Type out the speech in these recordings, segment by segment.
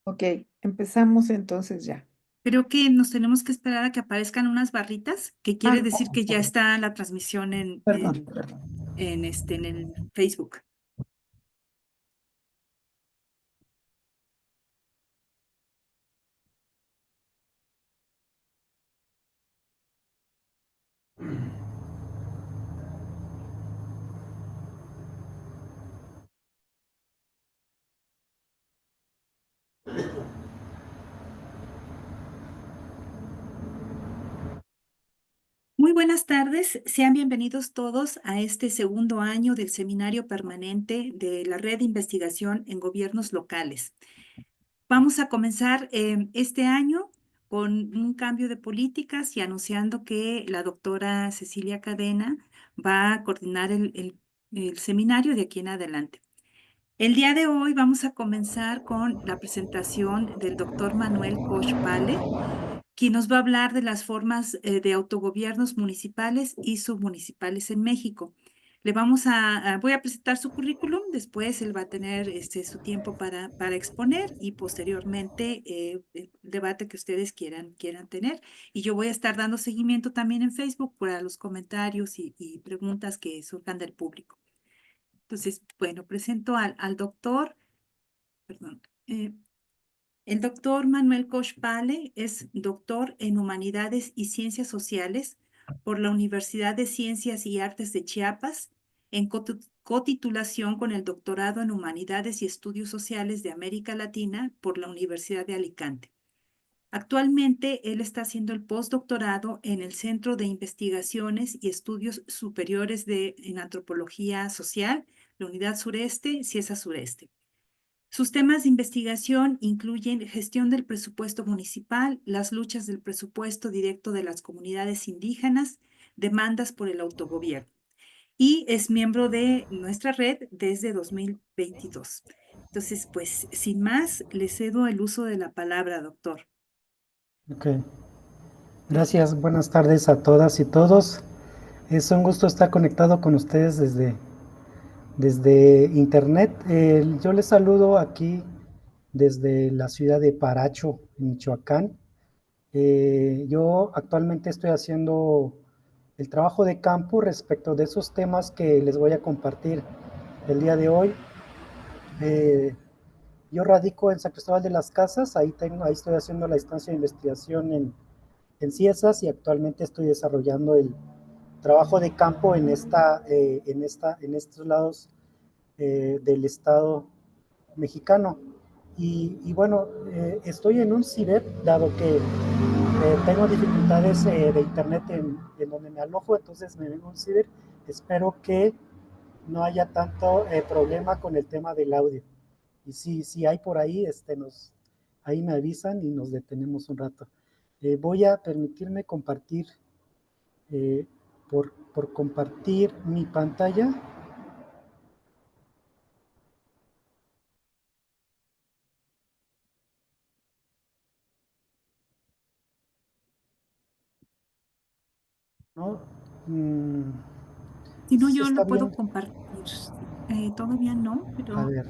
Ok, empezamos entonces ya. Creo que nos tenemos que esperar a que aparezcan unas barritas, que quiere Ah, decir que ya está la transmisión perdón, perdón. en el Facebook. Muy buenas tardes, sean bienvenidos todos a este segundo año del seminario permanente de la Red de Investigación en Gobiernos Locales. Vamos a comenzar este año con un cambio de políticas y anunciando que la doctora Cecilia Cadena va a coordinar el seminario de aquí en adelante. El día de hoy vamos a comenzar con la presentación del doctor Manuel Koch Pale, quien nos va a hablar de las formas de autogobiernos municipales y submunicipales en México. Voy a presentar su currículum, después él va a tener su tiempo para exponer y posteriormente el debate que ustedes quieran tener. Y yo voy a estar dando seguimiento también en Facebook para los comentarios y preguntas que surjan del público. Entonces, bueno, presento al doctor, perdón, el doctor Manuel Koch Pale es doctor en Humanidades y Ciencias Sociales por la Universidad de Ciencias y Artes de Chiapas, en cotitulación con el doctorado en Humanidades y Estudios Sociales de América Latina por la Universidad de Alicante. Actualmente, él está haciendo el postdoctorado en el Centro de Investigaciones y Estudios Superiores en Antropología Social, la Unidad Sureste, CIESA Sureste. Sus temas de investigación incluyen gestión del presupuesto municipal, las luchas del presupuesto directo de las comunidades indígenas, demandas por el autogobierno. Y es miembro de nuestra red desde 2022. Entonces, pues, sin más, le cedo el uso de la palabra, doctor. Ok, gracias, buenas tardes a todas y todos. Es un gusto estar conectado con ustedes desde internet. Yo les saludo aquí desde la ciudad de Paracho, en Michoacán. Yo actualmente estoy haciendo el trabajo de campo respecto de esos temas que les voy a compartir el día de hoy. Yo radico en San Cristóbal de las Casas, ahí estoy haciendo la estancia de investigación en CIESAS y actualmente estoy desarrollando el trabajo de campo en estos lados del Estado mexicano. Bueno, estoy en un ciber, dado que tengo dificultades de internet en donde me alojo, entonces me vengo a un ciber. Espero que no haya tanto problema con el tema del audio. Y si hay por ahí, ahí me avisan y nos detenemos un rato. Voy a permitirme compartir, eh, por compartir mi pantalla. ¿No? Mm, Si no, yo ¿Está lo puedo bien? compartir. Todavía no, A pero ver,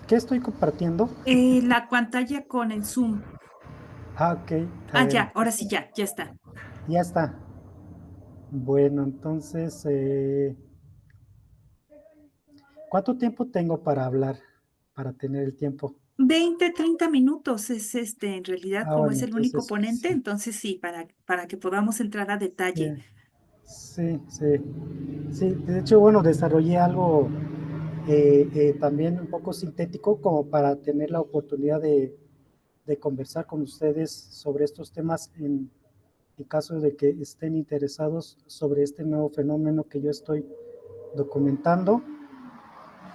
¿qué estoy compartiendo? la pantalla con el Zoom. Ah, ok, a Ah, ver, ya, ahora sí, ya está. ya está. Bueno, entonces, ¿cuánto tiempo tengo para hablar? Para tener el tiempo. 20, 30 minutos es en realidad, Ah, como bueno, es el único entonces, ponente, sí, entonces sí, para que podamos entrar a sí, detalle. sí, sí. Sí, de hecho, bueno, desarrollé algo también un poco sintético como para tener la oportunidad de conversar con ustedes sobre estos temas en caso de que estén interesados sobre este nuevo fenómeno que yo estoy documentando.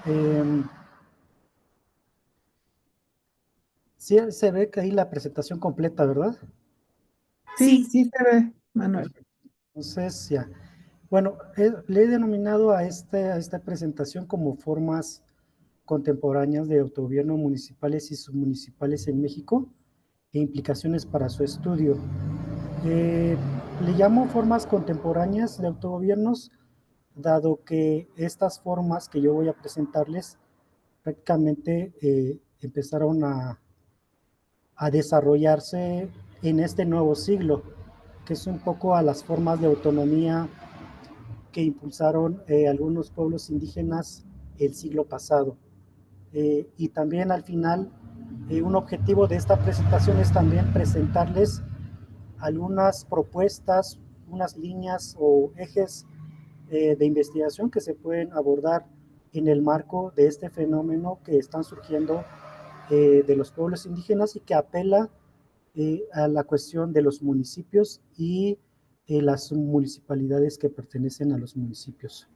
Eh, sí se ve que ahí la presentación completa, ¿verdad? Sí, Sí, sí se ve, Manuel. Perfecto. Entonces, ya. Bueno, le he denominado a esta presentación como formas contemporáneas de autogobierno municipales y submunicipales en México. e implicaciones para su estudio. Le llamo formas contemporáneas de autogobiernos, dado que estas formas que yo voy a presentarles prácticamente empezaron a desarrollarse en este nuevo siglo, que es un poco a las formas de autonomía que impulsaron algunos pueblos indígenas el siglo pasado. Y también al final, un objetivo de esta presentación es también presentarles algunas propuestas, unas líneas o ejes de investigación que se pueden abordar en el marco de este fenómeno que están surgiendo de los pueblos indígenas y que apela a la cuestión de los municipios y las municipalidades que pertenecen a los municipios.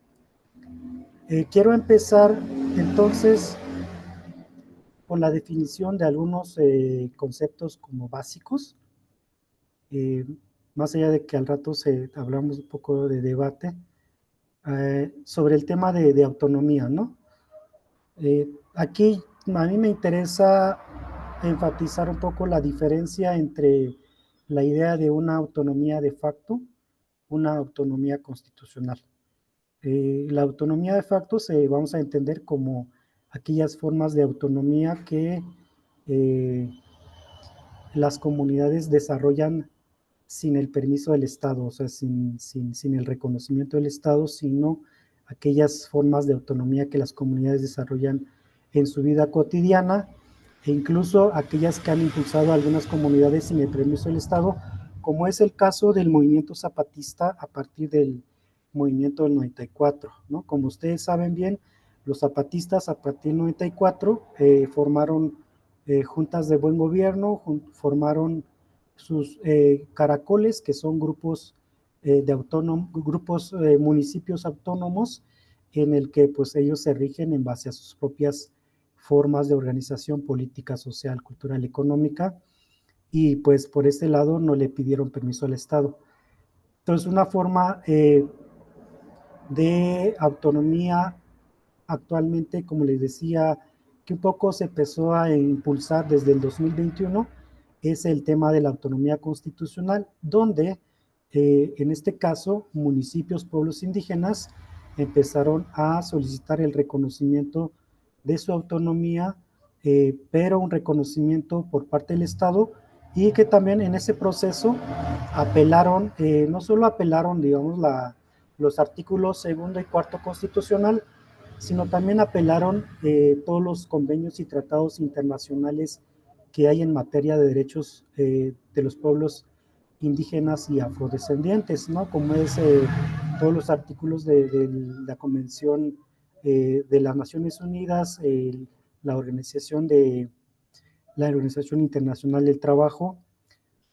Quiero empezar entonces con la definición de algunos conceptos como básicos, más allá de que al rato hablamos un poco de debate, sobre el tema de autonomía, ¿no? Aquí a mí me interesa enfatizar un poco la diferencia entre la idea de una autonomía de facto, una autonomía constitucional. La autonomía de facto vamos a entender como aquellas formas de autonomía que las comunidades desarrollan sin el permiso del Estado, o sea, sin el reconocimiento del Estado, sino aquellas formas de autonomía que las comunidades desarrollan en su vida cotidiana, e incluso aquellas que han impulsado a algunas comunidades sin el permiso del Estado, como es el caso del movimiento zapatista a partir del movimiento del 94, ¿no? Como ustedes saben bien, los zapatistas a partir del 94 formaron juntas de buen gobierno, formaron sus caracoles, que son grupos municipios autónomos, en el que pues ellos se rigen en base a sus propias formas de organización política, social, cultural, económica, y pues por este lado no le pidieron permiso al Estado. Entonces, una forma de autonomía actualmente, como les decía, que un poco se empezó a impulsar desde el 2021, es el tema de la autonomía constitucional, donde en este caso municipios, pueblos indígenas empezaron a solicitar el reconocimiento de su autonomía, pero un reconocimiento por parte del Estado, y que también en ese proceso apelaron, no solo apelaron, digamos, los artículos segundo y cuarto constitucional, sino también apelaron todos los convenios y tratados internacionales que hay en materia de derechos de los pueblos indígenas y afrodescendientes, ¿no? Como es todos los artículos de la Convención de las Naciones Unidas, la Organización Internacional del Trabajo,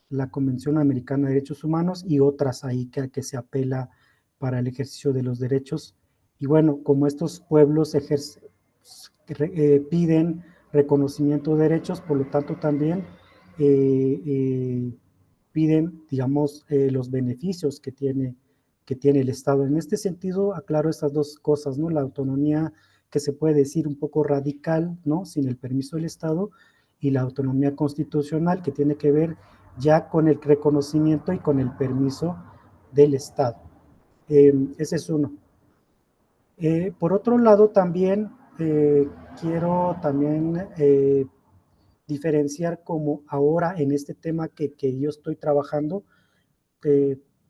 la Convención Americana de Derechos Humanos y otras ahí que se apela para el ejercicio de los derechos. Y bueno, como estos pueblos piden reconocimiento de derechos, por lo tanto también piden, digamos, los beneficios que tiene el Estado. En este sentido, aclaro estas dos cosas, ¿no? La autonomía que se puede decir un poco radical, ¿no? Sin el permiso del Estado, y la autonomía constitucional que tiene que ver ya con el reconocimiento y con el permiso del Estado. Ese es uno. Por otro lado, también quiero también diferenciar como ahora en este tema que yo estoy trabajando,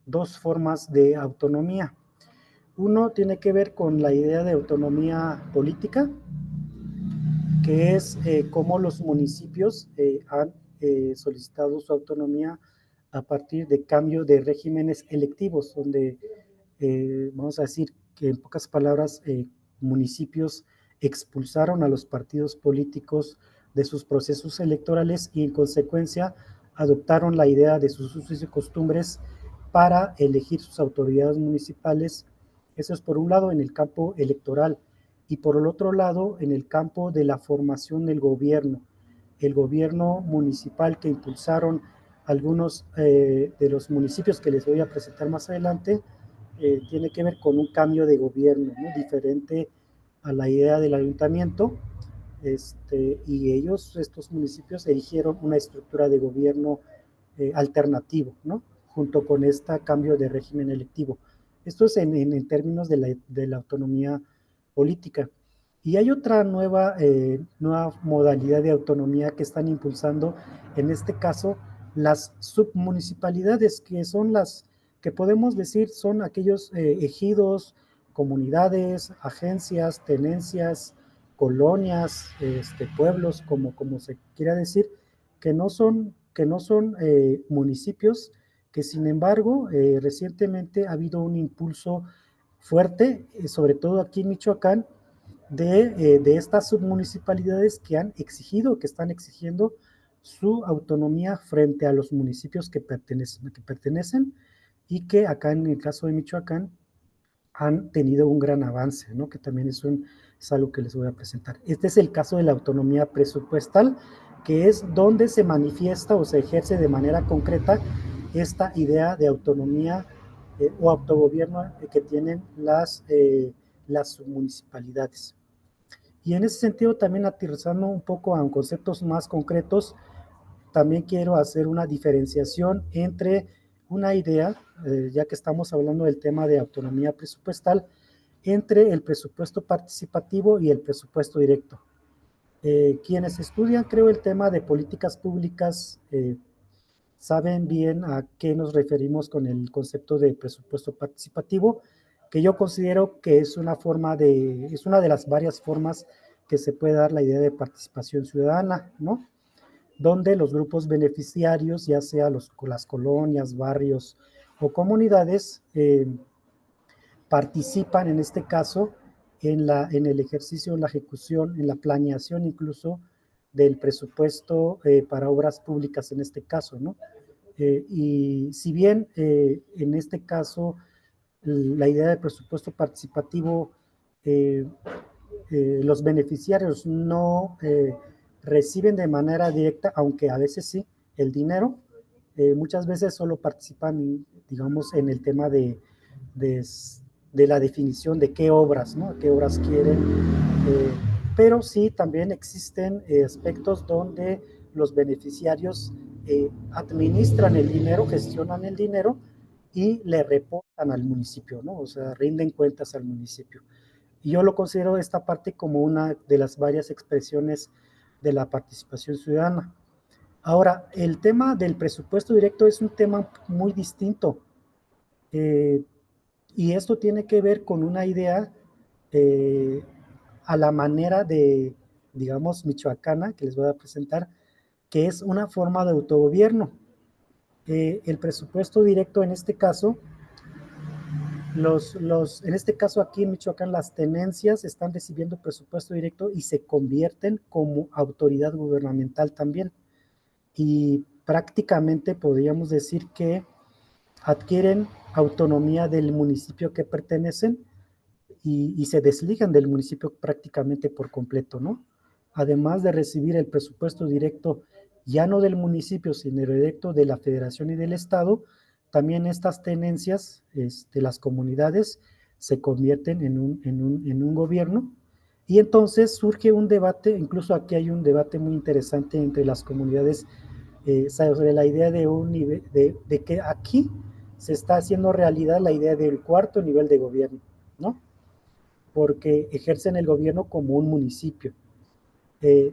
dos formas de autonomía. Uno tiene que ver con la idea de autonomía política, que es cómo los municipios han solicitado su autonomía a partir de cambio de regímenes electivos, donde vamos a decir que en pocas palabras municipios expulsaron a los partidos políticos de sus procesos electorales y en consecuencia adoptaron la idea de sus usos y costumbres para elegir sus autoridades municipales. Eso es por un lado en el campo electoral, y por el otro lado en el campo de la formación del gobierno. El gobierno municipal que impulsaron algunos de los municipios que les voy a presentar más adelante, tiene que ver con un cambio de gobierno, ¿no? Diferente a la idea del ayuntamiento, y ellos, estos municipios, eligieron una estructura de gobierno alternativo, ¿no? Junto con este cambio de régimen electivo. Esto es en términos de la autonomía política. Y hay otra nueva modalidad de autonomía que están impulsando, en este caso, las submunicipalidades, que son las que podemos decir son aquellos ejidos, comunidades, agencias, tenencias, colonias, pueblos, como se quiera decir, que no son municipios, que sin embargo recientemente ha habido un impulso fuerte, sobre todo aquí en Michoacán, de estas submunicipalidades que han exigido, que están exigiendo su autonomía frente a los municipios que pertenecen y que acá en el caso de Michoacán han tenido un gran avance, ¿no? Que también es algo que les voy a presentar. Este es el caso de la autonomía presupuestal, que es donde se manifiesta o se ejerce de manera concreta esta idea de autonomía o autogobierno que tienen las municipalidades. Y en ese sentido, también aterrizando un poco a conceptos más concretos, también quiero hacer una diferenciación entre una idea, ya que estamos hablando del tema de autonomía presupuestal, entre el presupuesto participativo y el presupuesto directo. Quienes estudian, creo, el tema de políticas públicas saben bien a qué nos referimos con el concepto de presupuesto participativo, que yo considero que es una de las varias formas que se puede dar la idea de participación ciudadana, ¿no? Donde los grupos beneficiarios, ya sea las colonias, barrios o comunidades, participan en este caso en el ejercicio, en la ejecución, en la planeación incluso del presupuesto para obras públicas en este caso, ¿no? Y si bien en este caso la idea de presupuesto participativo, los beneficiarios no reciben de manera directa, aunque a veces sí, el dinero, muchas veces solo participan, digamos, en el tema de, de la definición de qué obras, ¿no? Qué obras quieren, eh, pero sí también existen aspectos donde los beneficiarios administran el dinero, gestionan el dinero y le reportan al municipio, ¿no? O sea, rinden cuentas al municipio. Y yo lo considero esta parte como una de las varias expresiones de la participación ciudadana. Ahora, el tema del presupuesto directo es un tema muy distinto. Eh, y esto tiene que ver con una idea eh, a la manera de, digamos, michoacana, que les voy a presentar, que es una forma de autogobierno. El presupuesto directo en este caso, en este caso aquí en Michoacán, las tenencias están recibiendo presupuesto directo y se convierten como autoridad gubernamental también. Y prácticamente podríamos decir que adquieren autonomía del municipio que pertenecen y se desligan del municipio prácticamente por completo, ¿no? Además de recibir el presupuesto directo, ya no del municipio, sino directo de la federación y del estado, también estas tenencias, las comunidades, se convierten en un gobierno. Y entonces surge un debate, incluso aquí hay un debate muy interesante entre las comunidades sobre la idea de un nivel, de que aquí se está haciendo realidad la idea del cuarto nivel de gobierno, ¿no? Porque ejercen el gobierno como un municipio. Eh,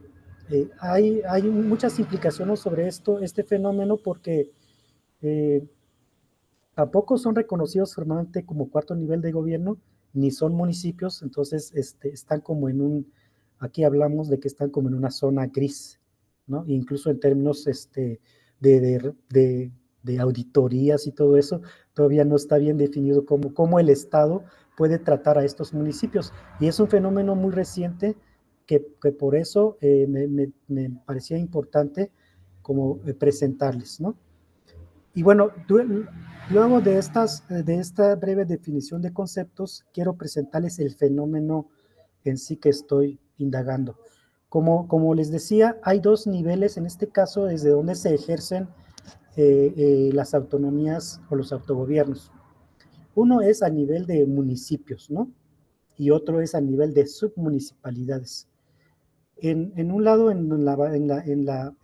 hay muchas implicaciones sobre este fenómeno porque eh, tampoco son reconocidos formalmente como cuarto nivel de gobierno, ni son municipios, entonces están como aquí hablamos de que están como en una zona gris, ¿no? Incluso en términos de, de, de, de auditorías y todo eso, todavía no está bien definido cómo el Estado puede tratar a estos municipios. Y es un fenómeno muy reciente que por eso me parecía importante como presentarles, ¿no? Y bueno, luego de esta breve definición de conceptos, quiero presentarles el fenómeno en sí que estoy indagando. Como les decía, hay dos niveles en este caso desde donde se ejercen las autonomías o los autogobiernos. Uno es a nivel de municipios, ¿no? Y otro es a nivel de submunicipalidades. En un lado, en la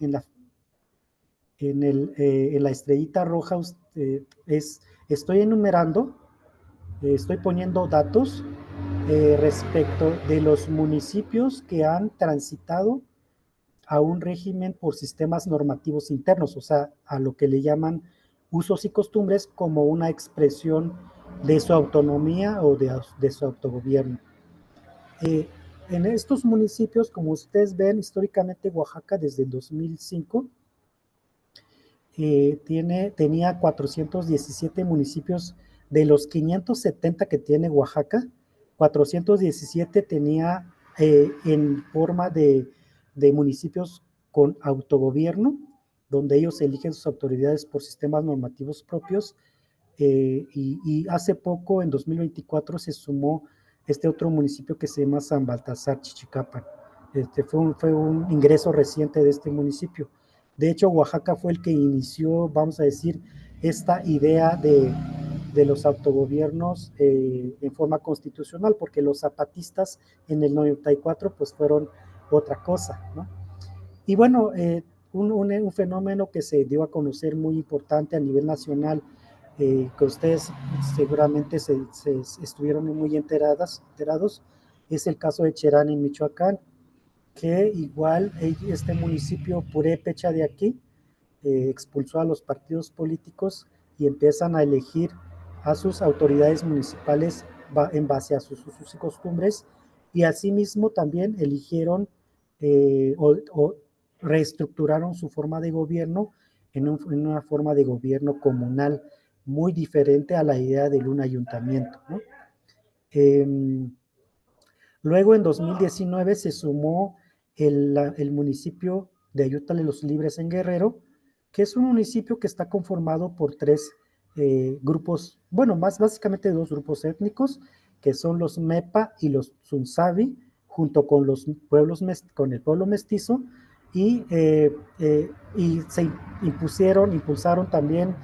estrellita roja, estoy enumerando, estoy poniendo datos respecto de los municipios que han transitado a un régimen por sistemas normativos internos, o sea, a lo que le llaman usos y costumbres como una expresión de su autonomía o de su autogobierno. En estos municipios, como ustedes ven, históricamente Oaxaca desde el 2005 tenía 417 municipios. De los 570 que tiene Oaxaca, 417 tenía en forma de municipios con autogobierno, donde ellos eligen sus autoridades por sistemas normativos propios, y hace poco, en 2024, se sumó este otro municipio que se llama San Baltasar Chichicapan. Fue un ingreso reciente de este municipio. De hecho, Oaxaca fue el que inició, vamos a decir, esta idea de los autogobiernos en forma constitucional, porque los zapatistas en el 94 pues fueron otra cosa, ¿no? Y bueno, un fenómeno que se dio a conocer muy importante a nivel nacional, que ustedes seguramente se estuvieron muy enterados, es el caso de Cherán en Michoacán, que igual este municipio purépecha de aquí expulsó a los partidos políticos y empiezan a elegir a sus autoridades municipales en base a sus usos y costumbres, y asimismo también eligieron o reestructuraron su forma de gobierno en una forma de gobierno comunal muy diferente a la idea de un ayuntamiento, ¿no? Luego, en 2019, se sumó el municipio de Ayutla de los Libres en Guerrero, que es un municipio que está conformado por tres grupos, bueno, más básicamente dos grupos étnicos, que son los Mepa y los Tsunsabi, junto con con el pueblo mestizo, y se impulsaron también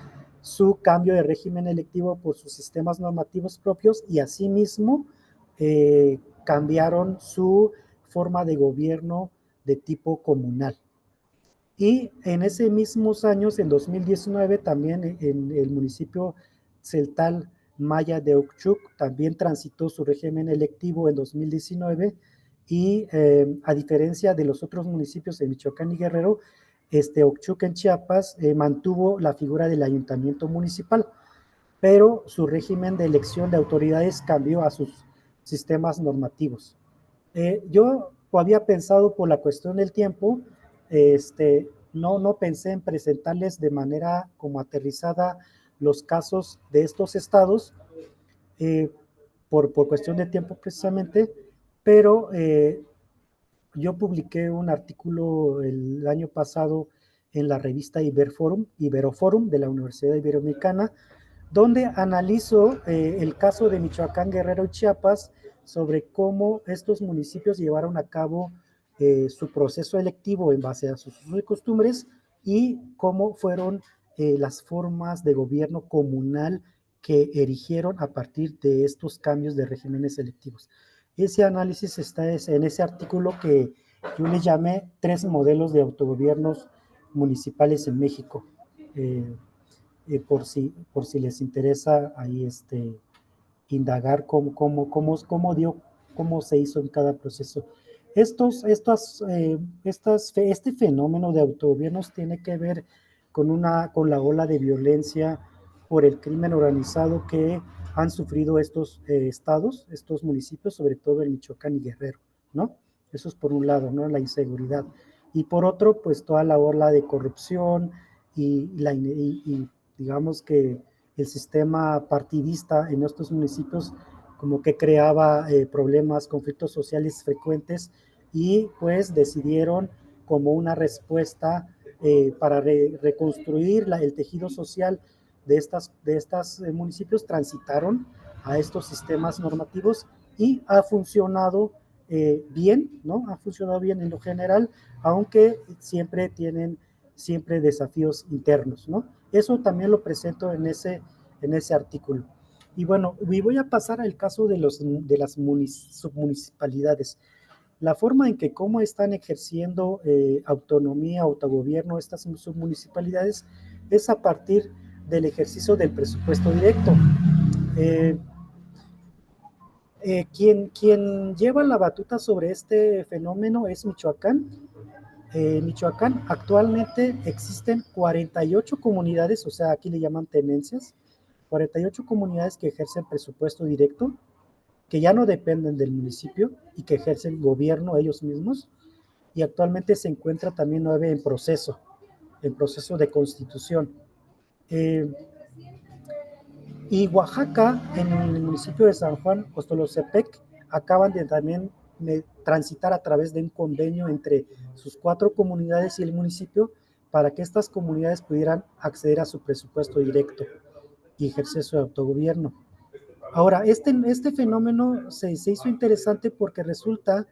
su cambio de régimen electivo por sus sistemas normativos propios, y asimismo cambiaron su forma de gobierno de tipo comunal. Y en ese mismos años, en 2019, también en el municipio celtal maya de Ochuc, también transitó su régimen electivo en 2019, y a diferencia de los otros municipios de Michoacán y Guerrero, Ochuc en Chiapas mantuvo la figura del ayuntamiento municipal, pero su régimen de elección de autoridades cambió a sus sistemas normativos. Yo había pensado, por la cuestión del tiempo, no pensé en presentarles de manera como aterrizada los casos de estos estados, por cuestión de tiempo precisamente, pero yo publiqué un artículo el año pasado en la revista Iberoforum de la Universidad Iberoamericana, donde analizo el caso de Michoacán, Guerrero y Chiapas, sobre cómo estos municipios llevaron a cabo su proceso electivo en base a sus usos y costumbres, y cómo fueron las formas de gobierno comunal que erigieron a partir de estos cambios de regímenes electivos. Ese análisis está en ese artículo que yo le llamé 3 modelos de autogobiernos municipales en México. Por si les interesa ahí indagar cómo se hizo en cada proceso. Este fenómeno de autogobiernos tiene que ver con la ola de violencia por el crimen organizado que han sufrido estos estados, estos municipios, sobre todo en Michoacán y Guerrero, ¿no? Eso es por un lado, ¿no? La inseguridad. Y por otro, pues toda la ola de corrupción y digamos que el sistema partidista en estos municipios como que creaba problemas, conflictos sociales frecuentes, y pues decidieron, como una respuesta para reconstruir el tejido social de estos municipios, transitaron a estos sistemas normativos, y ha funcionado bien, ¿no? Ha funcionado bien en lo general, aunque siempre tienen desafíos internos, ¿no? Eso también lo presento en ese artículo. Y bueno, voy a pasar al caso de las submunicipalidades. la forma en que cómo están ejerciendo autonomía, autogobierno estas submunicipalidades es a partir del ejercicio del presupuesto directo. Quien lleva la batuta sobre este fenómeno es Michoacán. Michoacán actualmente existen 48 comunidades, o sea, aquí le llaman tenencias, 48 comunidades que ejercen presupuesto directo, que ya no dependen del municipio y que ejercen gobierno ellos mismos, y actualmente se encuentra también 9 en proceso de constitución. Y Oaxaca, en el municipio de San Juan, Ostolotepec, acaban de también transitar a través de un convenio entre sus 4 comunidades y el municipio para que estas comunidades pudieran acceder a su presupuesto directo y ejercer su autogobierno. Ahora, este fenómeno se hizo interesante porque resulta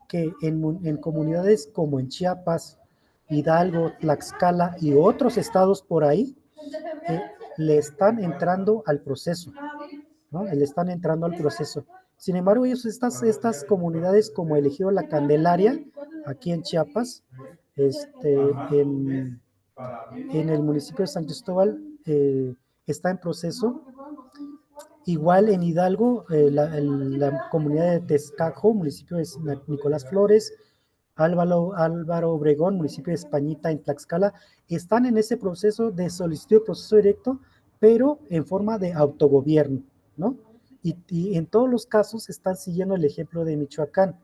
que en comunidades como en Chiapas, Hidalgo, Tlaxcala y otros estados por ahí, le están entrando al proceso, ¿no? Le están entrando al proceso. Sin embargo, ellos, estas comunidades como el Ejido La Candelaria, aquí en Chiapas, en el municipio de San Cristóbal, está en proceso. Igual en Hidalgo, la comunidad de Tezcajo, municipio de Nicolás Flores, Álvaro Obregón, municipio de Españita en Tlaxcala, están en ese proceso de solicitud de proceso directo, pero en forma de autogobierno, ¿no? Y en todos los casos están siguiendo el ejemplo de Michoacán.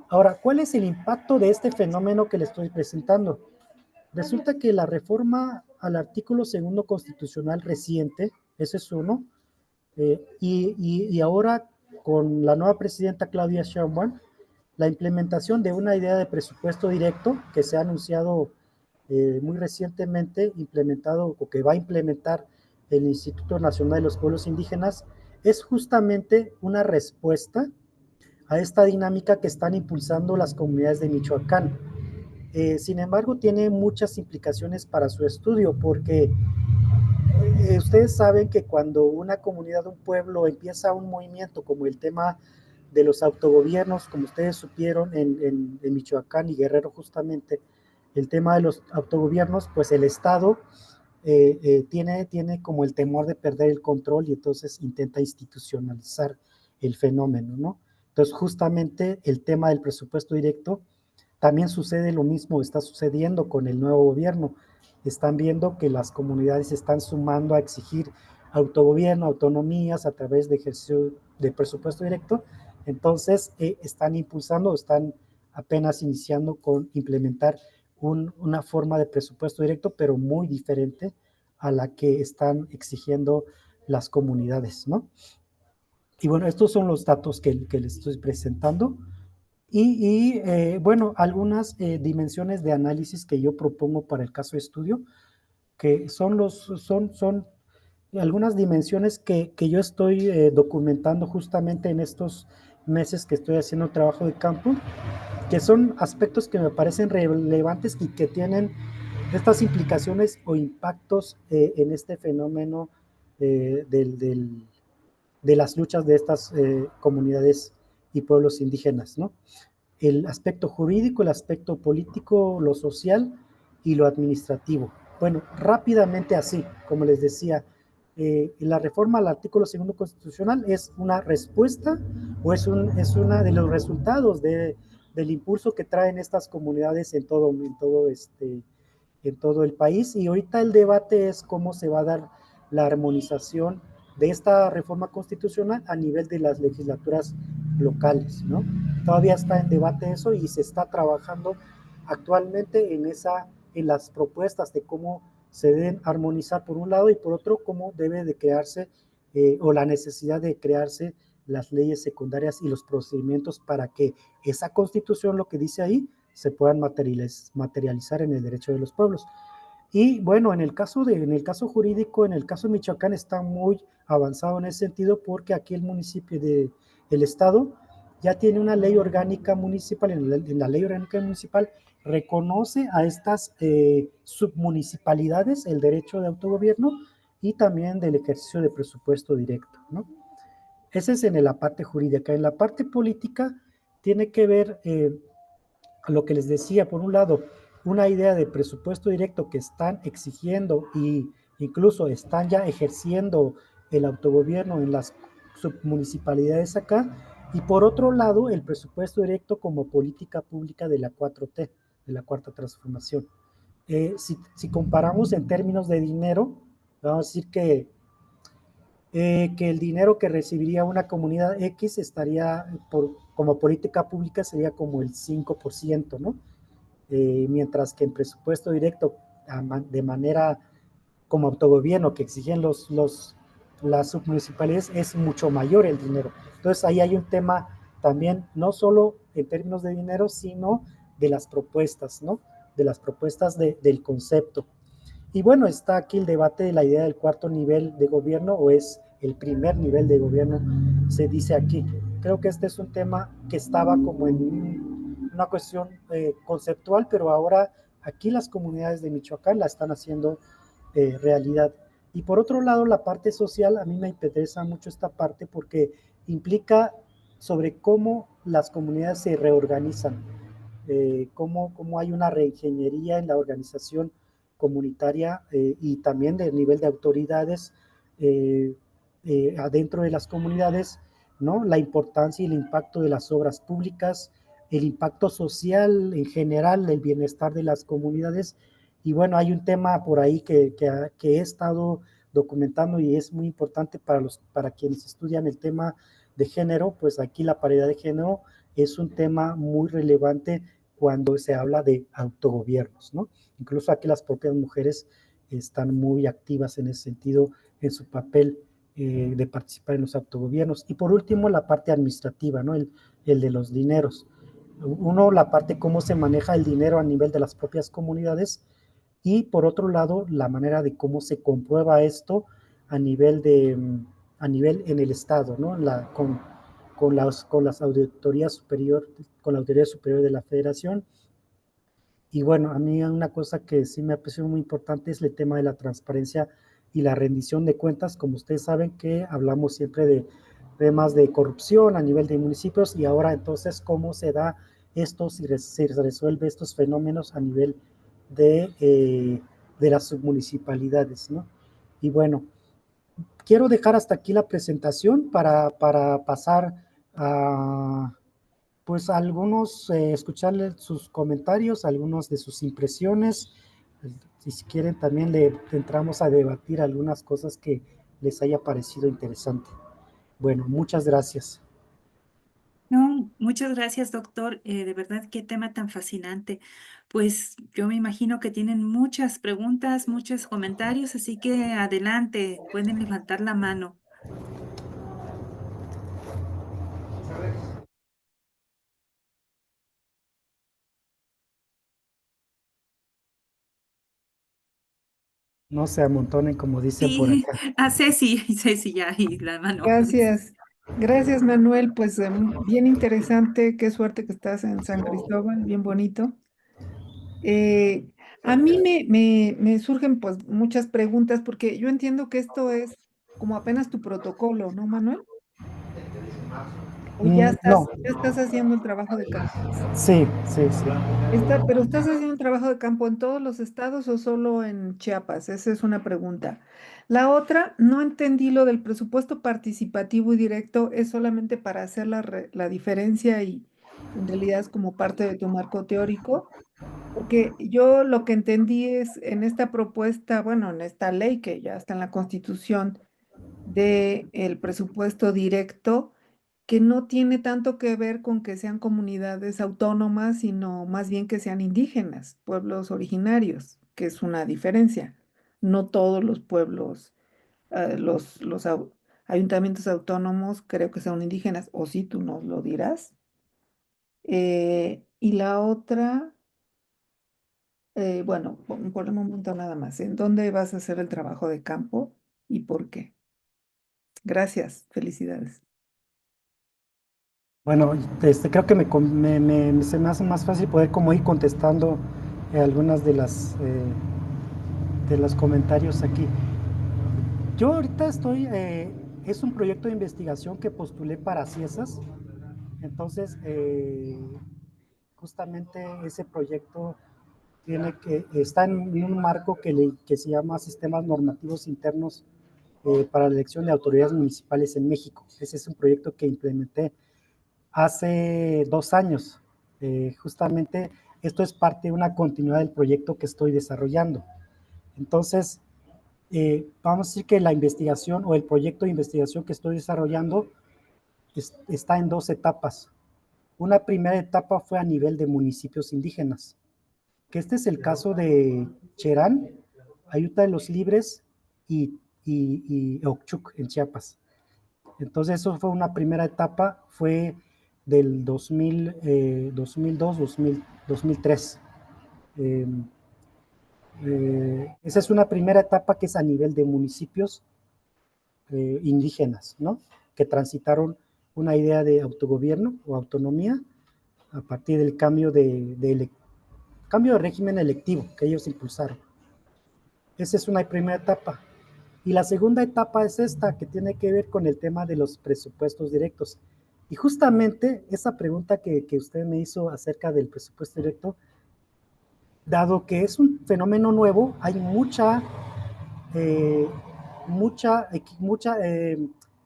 Ahora, ¿cuál es el impacto de este fenómeno que le estoy presentando? Resulta que la reforma al artículo 2 constitucional reciente, ese es uno, y ahora con la nueva presidenta Claudia Sheinbaum, la implementación de una idea de presupuesto directo que se ha anunciado muy recientemente, implementado o que va a implementar el Instituto Nacional de los Pueblos Indígenas, es justamente una respuesta a esta dinámica que están impulsando las comunidades de Michoacán. Sin embargo, tiene muchas implicaciones para su estudio, porque ustedes saben que cuando una comunidad, un pueblo empieza un movimiento como el tema de los autogobiernos, como ustedes supieron en Michoacán y Guerrero justamente, el tema de los autogobiernos, pues el Estado tiene como el temor de perder el control y entonces intenta institucionalizar el fenómeno, ¿no? Entonces justamente el tema del presupuesto directo, también sucede lo mismo, está sucediendo con el nuevo gobierno. Están viendo que las comunidades están sumando a exigir autogobierno, autonomías a través de ejercicio de presupuesto directo. Entonces, están impulsando, están apenas iniciando con implementar una forma de presupuesto directo, pero muy diferente a la que están exigiendo las comunidades, ¿no? Y bueno, estos son los datos que les estoy presentando. Bueno, algunas dimensiones de análisis que yo propongo para el caso de estudio, que son algunas dimensiones que yo estoy documentando justamente en estos meses que estoy haciendo trabajo de campo, que son aspectos que me parecen relevantes y que tienen estas implicaciones o impactos en este fenómeno de las luchas de estas comunidades y pueblos indígenas, ¿no? El aspecto jurídico, el aspecto político, lo social y lo administrativo. Bueno, rápidamente así, como les decía, la reforma al artículo 2 constitucional es una respuesta o es una de los resultados del impulso que traen estas comunidades en todo el país, y ahorita el debate es cómo se va a dar la armonización de esta reforma constitucional a nivel de las legislaturas locales, ¿no? Todavía está en debate eso y se está trabajando actualmente en las propuestas de cómo se deben armonizar por un lado y por otro cómo debe de crearse o la necesidad de crearse las leyes secundarias y los procedimientos para que esa constitución, lo que dice ahí, se puedan materializar en el derecho de los pueblos. Y bueno, en el caso jurídico, en el caso de Michoacán está muy avanzado en ese sentido, porque aquí el municipio el estado ya tiene una ley orgánica municipal. En la ley orgánica municipal reconoce a estas submunicipalidades el derecho de autogobierno y también del ejercicio de presupuesto directo, ¿no? Ese es en la parte jurídica. En la parte política, tiene que ver a lo que les decía, por un lado, una idea de presupuesto directo que están exigiendo e incluso están ya ejerciendo el autogobierno en las submunicipalidades acá, y por otro lado, el presupuesto directo como política pública de la 4T, de la Cuarta Transformación. Si comparamos en términos de dinero, vamos a decir que el dinero que recibiría una comunidad X estaría, como política pública, sería como el 5%, ¿no? Mientras que en presupuesto directo, de manera como autogobierno que exigen las submunicipalidades, es mucho mayor el dinero. Entonces ahí hay un tema también, no solo en términos de dinero, sino de las propuestas, ¿no? De las propuestas del concepto. Y bueno, está aquí el debate de la idea del cuarto nivel de gobierno o es el primer nivel de gobierno, se dice aquí. Creo que este es un tema que estaba como en una cuestión conceptual, pero ahora aquí las comunidades de Michoacán la están haciendo realidad. Y por otro lado, la parte social, a mí me interesa mucho esta parte porque implica sobre cómo las comunidades se reorganizan, cómo hay una reingeniería en la organización comunitaria y también del nivel de autoridades adentro de las comunidades, ¿no? La importancia y el impacto de las obras públicas, el impacto social en general, el bienestar de las comunidades. Y bueno, hay un tema por ahí que he estado documentando y es muy importante para quienes estudian el tema de género, pues aquí la paridad de género es un tema muy relevante cuando se habla de autogobiernos, ¿no? Incluso aquí las propias mujeres están muy activas en ese sentido, en su papel de participar en los autogobiernos. Y por último, la parte administrativa, ¿no? El de los dineros. Uno, la parte cómo se maneja el dinero a nivel de las propias comunidades y por otro lado, la manera de cómo se comprueba esto a nivel a nivel en el Estado, ¿no? Con las auditorías superior, con la Auditoría Superior de la Federación. Y bueno, a mí una cosa que sí me ha parecido muy importante es el tema de la transparencia y la rendición de cuentas. Como ustedes saben que hablamos siempre de temas de corrupción a nivel de municipios y ahora entonces cómo se da esto, si se resuelve estos fenómenos a nivel de las submunicipalidades, ¿no? Y bueno, quiero dejar hasta aquí la presentación para pasar a pues algunos, escucharle sus comentarios, algunos de sus impresiones, y si quieren también le entramos a debatir algunas cosas que les haya parecido interesante. Bueno, muchas gracias. No, muchas gracias, doctor. De verdad, qué tema tan fascinante. Pues yo me imagino que tienen muchas preguntas, muchos comentarios, así que adelante, pueden levantar la mano. No se amontonen como dicen por Sí, acá. a Ceci, Ceci ya, y la mano. Gracias. Gracias, Manuel. Pues bien interesante. Qué suerte que estás en San Cristóbal, bien bonito. Eh, a mí me surgen pues muchas preguntas porque yo entiendo que esto es como apenas tu protocolo, ¿no, Manuel? O No, ya estás haciendo el trabajo de campo. sí, sí, sí. Pero ¿estás haciendo un trabajo de campo en todos los estados o solo en Chiapas? Esa es una pregunta. La otra, no entendí lo del presupuesto participativo y directo, es solamente para hacer la diferencia y en realidad es como parte de tu marco teórico, porque yo lo que entendí es en esta propuesta, bueno, en esta ley que ya está en la Constitución del presupuesto directo que no tiene tanto que ver con que sean comunidades autónomas, sino más bien que sean indígenas, pueblos originarios, que es una diferencia. No todos los pueblos, ayuntamientos autónomos creo que son indígenas, o si tú nos lo dirás. Y la otra, bueno, por el momento nada más. ¿En dónde vas a hacer el trabajo de campo y por qué? Gracias, felicidades. Bueno, creo que se me hace más fácil poder como ir contestando algunas de los comentarios aquí. Yo ahorita es un proyecto de investigación que postulé para CIESAS Entonces, justamente ese proyecto está en un marco que se llama Sistemas Normativos Internos para la elección de autoridades municipales en México. Ese es un proyecto que implementé hace 2 años. Justamente esto es parte de una continuidad del proyecto que estoy desarrollando. Entonces, vamos a decir que la investigación o el proyecto de investigación que estoy desarrollando está en 2 etapas. Una primera etapa fue a nivel de municipios indígenas, que este es el caso de Cherán, Ayutla de los Libres y Ochuc en Chiapas. Entonces eso fue una primera etapa, fue del 2002, 2003. Esa es una primera etapa que es a nivel de municipios indígenas, ¿no? Que transitaron una idea de autogobierno o autonomía a partir del cambio cambio de régimen electivo que ellos impulsaron. Esa es una primera etapa. Y la segunda etapa es esta, que tiene que ver con el tema de los presupuestos directos. Y justamente esa pregunta que usted me hizo acerca del presupuesto directo, dado que es un fenómeno nuevo, hay mucha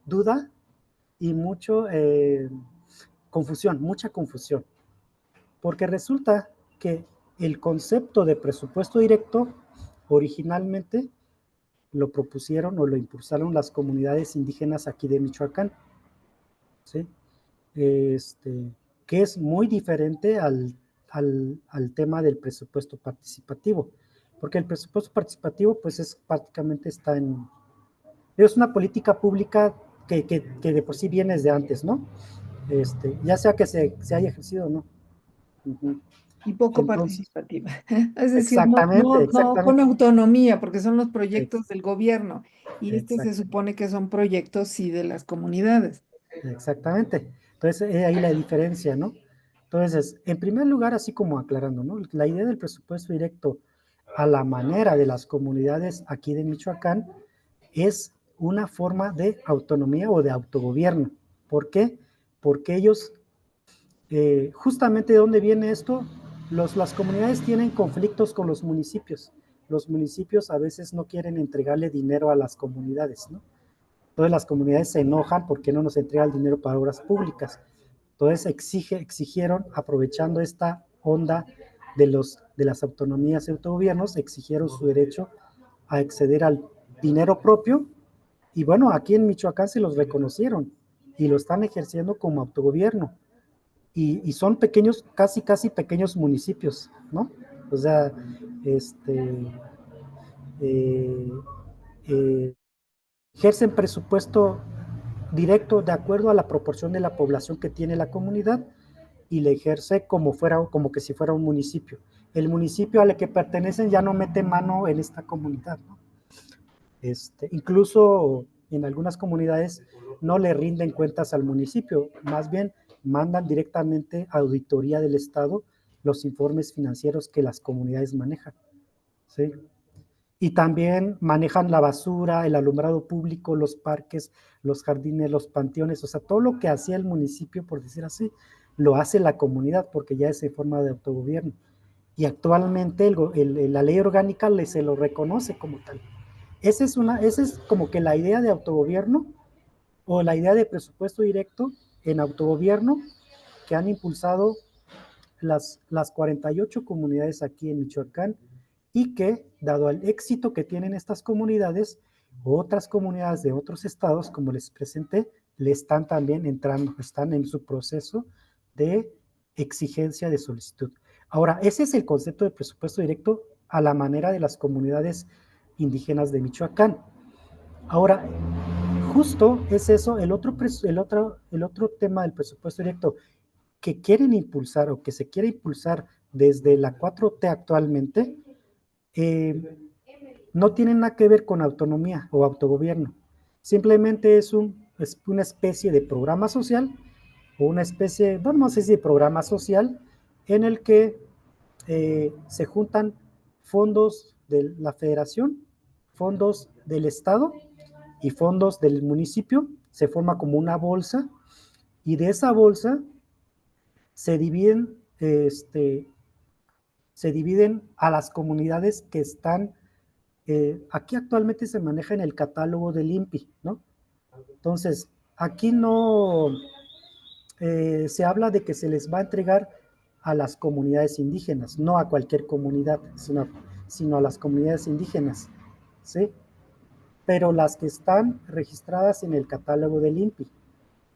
duda y mucha confusión, porque resulta que el concepto de presupuesto directo originalmente lo propusieron o lo impulsaron las comunidades indígenas aquí de Michoacán, ¿sí? Que es muy diferente al tema del presupuesto participativo, porque el presupuesto participativo pues prácticamente es una política pública que de por sí viene desde antes, ¿no? Ya sea que se haya ejercido o no. Uh-huh. Y poco Entonces, participativa. Es decir, exactamente, no con exactamente. autonomía, porque son los Ex, proyectos del gobierno. Y este se exacto. supone que son proyectos, sí, de las comunidades. Exactamente. Entonces, ahí la diferencia, ¿no? Entonces, en primer lugar, así como aclarando, ¿no? La idea del presupuesto directo a la manera de las comunidades aquí de Michoacán es una forma de autonomía o de autogobierno. ¿Por qué? Porque ellos, justamente de dónde viene esto, las comunidades tienen conflictos con los municipios. Los municipios a veces no quieren entregarle dinero a las comunidades, ¿no? Entonces las comunidades se enojan porque no nos entrega el dinero para obras públicas. Entonces exigieron, aprovechando esta onda de las autonomías y autogobiernos, exigieron su derecho a acceder al dinero propio. Y bueno, aquí en Michoacán se los reconocieron y lo están ejerciendo como autogobierno. Y son pequeños, casi pequeños municipios, ¿no? O sea, eh, eh, ejercen presupuesto directo de acuerdo a la proporción de la población que tiene la comunidad y le ejerce como que si fuera un municipio. El municipio al que pertenecen ya no mete mano en esta comunidad, ¿no? Incluso en algunas comunidades no le rinden cuentas al municipio, más bien mandan directamente a auditoría del Estado los informes financieros que las comunidades manejan, ¿sí? Y también manejan la basura, el alumbrado público, los parques, los jardines, los panteones, o sea, todo lo que hacía el municipio, por decir así, lo hace la comunidad porque ya es en forma de autogobierno. Y actualmente la ley orgánica se lo reconoce como tal. Esa es como que la idea de autogobierno o la idea de presupuesto directo en autogobierno que han impulsado las 48 comunidades aquí en Michoacán y que, dado el éxito que tienen estas comunidades, otras comunidades de otros estados, como les presenté, le están también entrando, están en su proceso de exigencia de solicitud. Ahora, ese es el concepto de presupuesto directo a la manera de las comunidades indígenas de Michoacán. Ahora, justo es eso, el otro tema del presupuesto directo que quieren impulsar o que se quiere impulsar desde la 4T actualmente, no tienen nada que ver con autonomía o autogobierno. Simplemente es una especie de programa social o una especie, bueno, no sé si de programa social en el que se juntan fondos de la federación, fondos del estado y fondos del municipio, se forma como una bolsa y de esa bolsa se dividen, se dividen a las comunidades que están, aquí actualmente se maneja en el catálogo del INPI, ¿no? Entonces, aquí no se habla de que se les va a entregar a las comunidades indígenas, no a cualquier comunidad, sino a las comunidades indígenas, ¿sí? Pero las que están registradas en el catálogo del INPI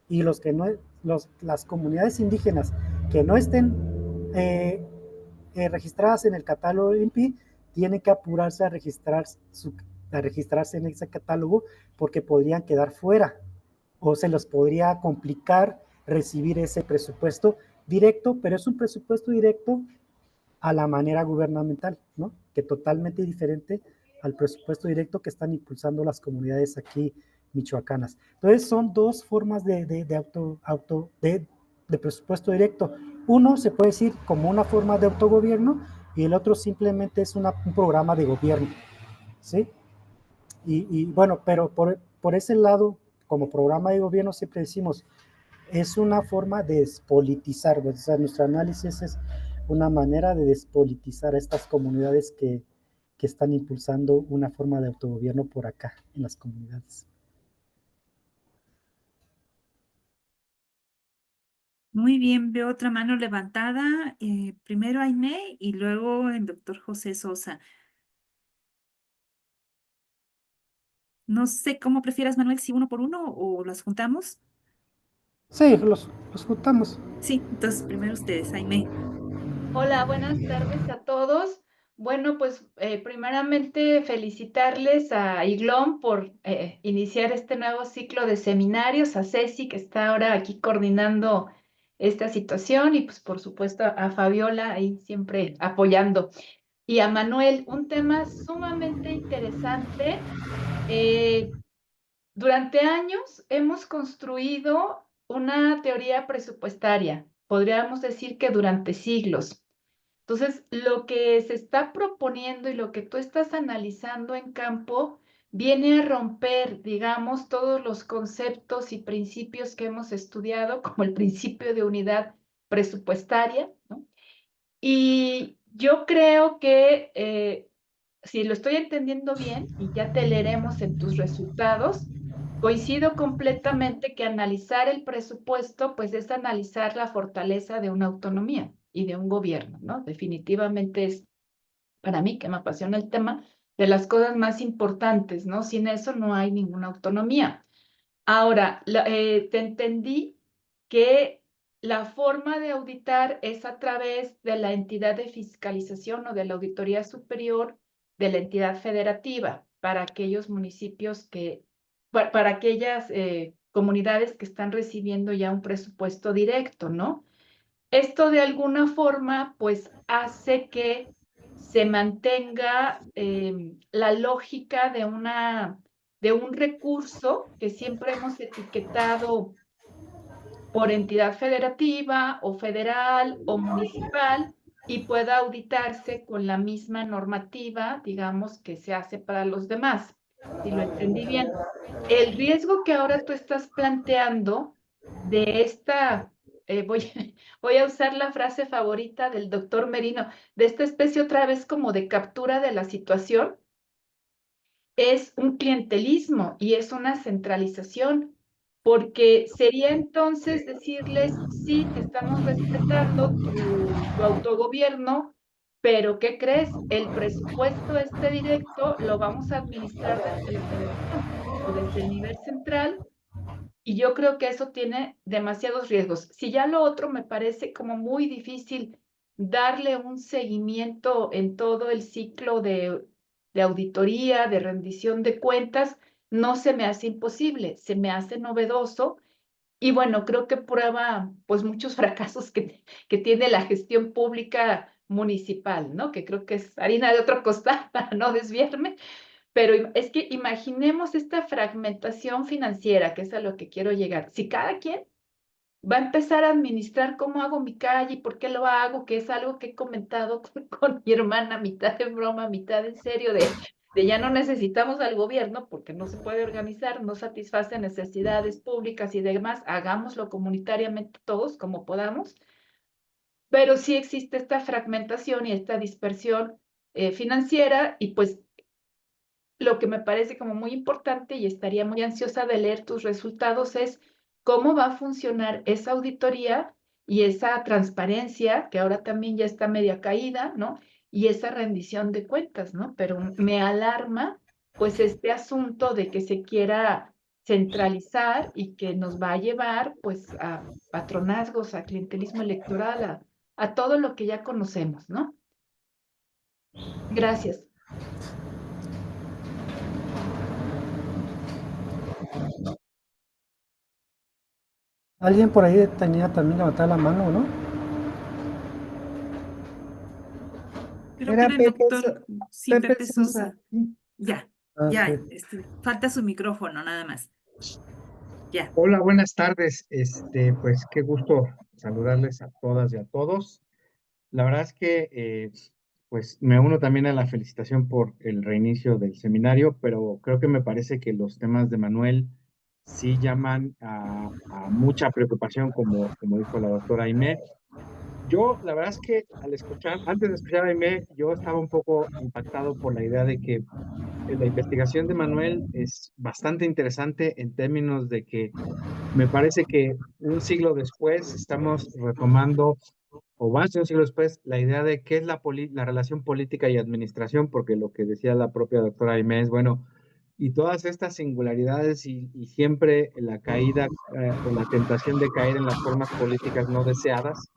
y los que no, las comunidades indígenas que no estén eh, registradas en el catálogo del INPI tienen que apurarse a registrarse en ese catálogo porque podrían quedar fuera o se les podría complicar recibir ese presupuesto directo, pero es un presupuesto directo a la manera gubernamental, ¿no? Que totalmente diferente al presupuesto directo que están impulsando las comunidades aquí michoacanas. Entonces son dos formas de presupuesto directo. Uno se puede decir como una forma de autogobierno y el otro simplemente es un programa de gobierno, ¿sí? Bueno, pero por ese lado, como programa de gobierno siempre decimos, es una forma de despolitizar, o sea, nuestro análisis es una manera de despolitizar a estas comunidades que están impulsando una forma de autogobierno por acá, en las comunidades. Muy bien, veo otra mano levantada. Primero Aimee y luego el doctor José Sosa. No sé cómo prefieras, Manuel, si uno por uno o las juntamos. Sí, los juntamos. Sí, entonces primero ustedes, Aimee. Hola, buenas tardes a todos. Bueno, pues primeramente felicitarles a IGLOM por iniciar este nuevo ciclo de seminarios, a Ceci que está ahora aquí coordinando esta situación y pues por supuesto a Fabiola ahí siempre apoyando. Y a Manuel, un tema sumamente interesante. Eh, durante años hemos construido una teoría presupuestaria, podríamos decir que durante siglos. Entonces, lo que se está proponiendo y lo que tú estás analizando en campo viene a romper, digamos, todos los conceptos y principios que hemos estudiado, como el principio de unidad presupuestaria, ¿no? Y yo creo que, si lo estoy entendiendo bien, y ya te leeremos en tus resultados, coincido completamente que analizar el presupuesto, pues es analizar la fortaleza de una autonomía y de un gobierno, ¿no? Definitivamente es, para mí, que me apasiona el tema, de las cosas más importantes, ¿no? Sin eso no hay ninguna autonomía. Ahora, te entendí que la forma de auditar es a través de la entidad de fiscalización o de la auditoría superior de la entidad federativa para aquellos municipios para aquellas comunidades que están recibiendo ya un presupuesto directo, ¿no? Esto de alguna forma, pues, hace que se mantenga la lógica de un recurso que siempre hemos etiquetado por entidad federativa o federal o municipal y pueda auditarse con la misma normativa, digamos, que se hace para los demás, si lo entendí bien. El riesgo que ahora tú estás planteando de esta, voy a usar la frase favorita del doctor Merino, de esta especie otra vez como de captura de la situación, es un clientelismo y es una centralización, porque sería entonces decirles, sí, te estamos respetando tu autogobierno, pero ¿qué crees? El presupuesto este directo lo vamos a administrar desde la federación o desde el nivel central y yo creo que eso tiene demasiados riesgos. Si ya lo otro me parece como muy difícil darle un seguimiento en todo el ciclo de auditoría, de rendición de cuentas, no se me hace imposible, se me hace novedoso. Y bueno, creo que prueba pues muchos fracasos que tiene la gestión pública municipal, ¿no? Que creo que es harina de otro costal para no desviarme, pero es que imaginemos esta fragmentación financiera, que es a lo que quiero llegar. Si cada quien va a empezar a administrar cómo hago mi calle y por qué lo hago, que es algo que he comentado con mi hermana, mitad de broma, mitad en serio, de ya no necesitamos al gobierno porque no se puede organizar, no satisface necesidades públicas y demás, hagámoslo comunitariamente todos como podamos. pero sí existe esta fragmentación y esta dispersión financiera y pues lo que me parece como muy importante y estaría muy ansiosa de leer tus resultados es cómo va a funcionar esa auditoría y esa transparencia, que ahora también ya está media caída, ¿no? Y esa rendición de cuentas, ¿no? Pero me alarma pues este asunto de que se quiera centralizar y que nos va a llevar pues a patronazgos, a clientelismo electoral, a todo lo que ya conocemos, ¿no? Gracias. Alguien por ahí tenía también levantada la mano, ¿no? Creo que Era era el Pepe, doctor, sí, Pepe Pepe Sosa. Sosa. Ya, Ah, ya, ok. falta su micrófono nada más. Ya. Hola, buenas tardes. Pues qué gusto saludarles a todas y a todos. La verdad es que pues me uno también a la felicitación por el reinicio del seminario, pero creo que me parece que los temas de Manuel sí llaman a mucha preocupación, como dijo la doctora Aimé. Yo, la verdad es que antes de escuchar a Aimé, yo estaba un poco impactado por la idea de que la investigación de Manuel es bastante interesante en términos de que me parece que un siglo después estamos retomando, o más de un siglo después, la idea de qué es la relación política y administración, porque lo que decía la propia doctora Aimé es, bueno, y todas estas singularidades y siempre la caída o la tentación de caer en las formas políticas no deseadas,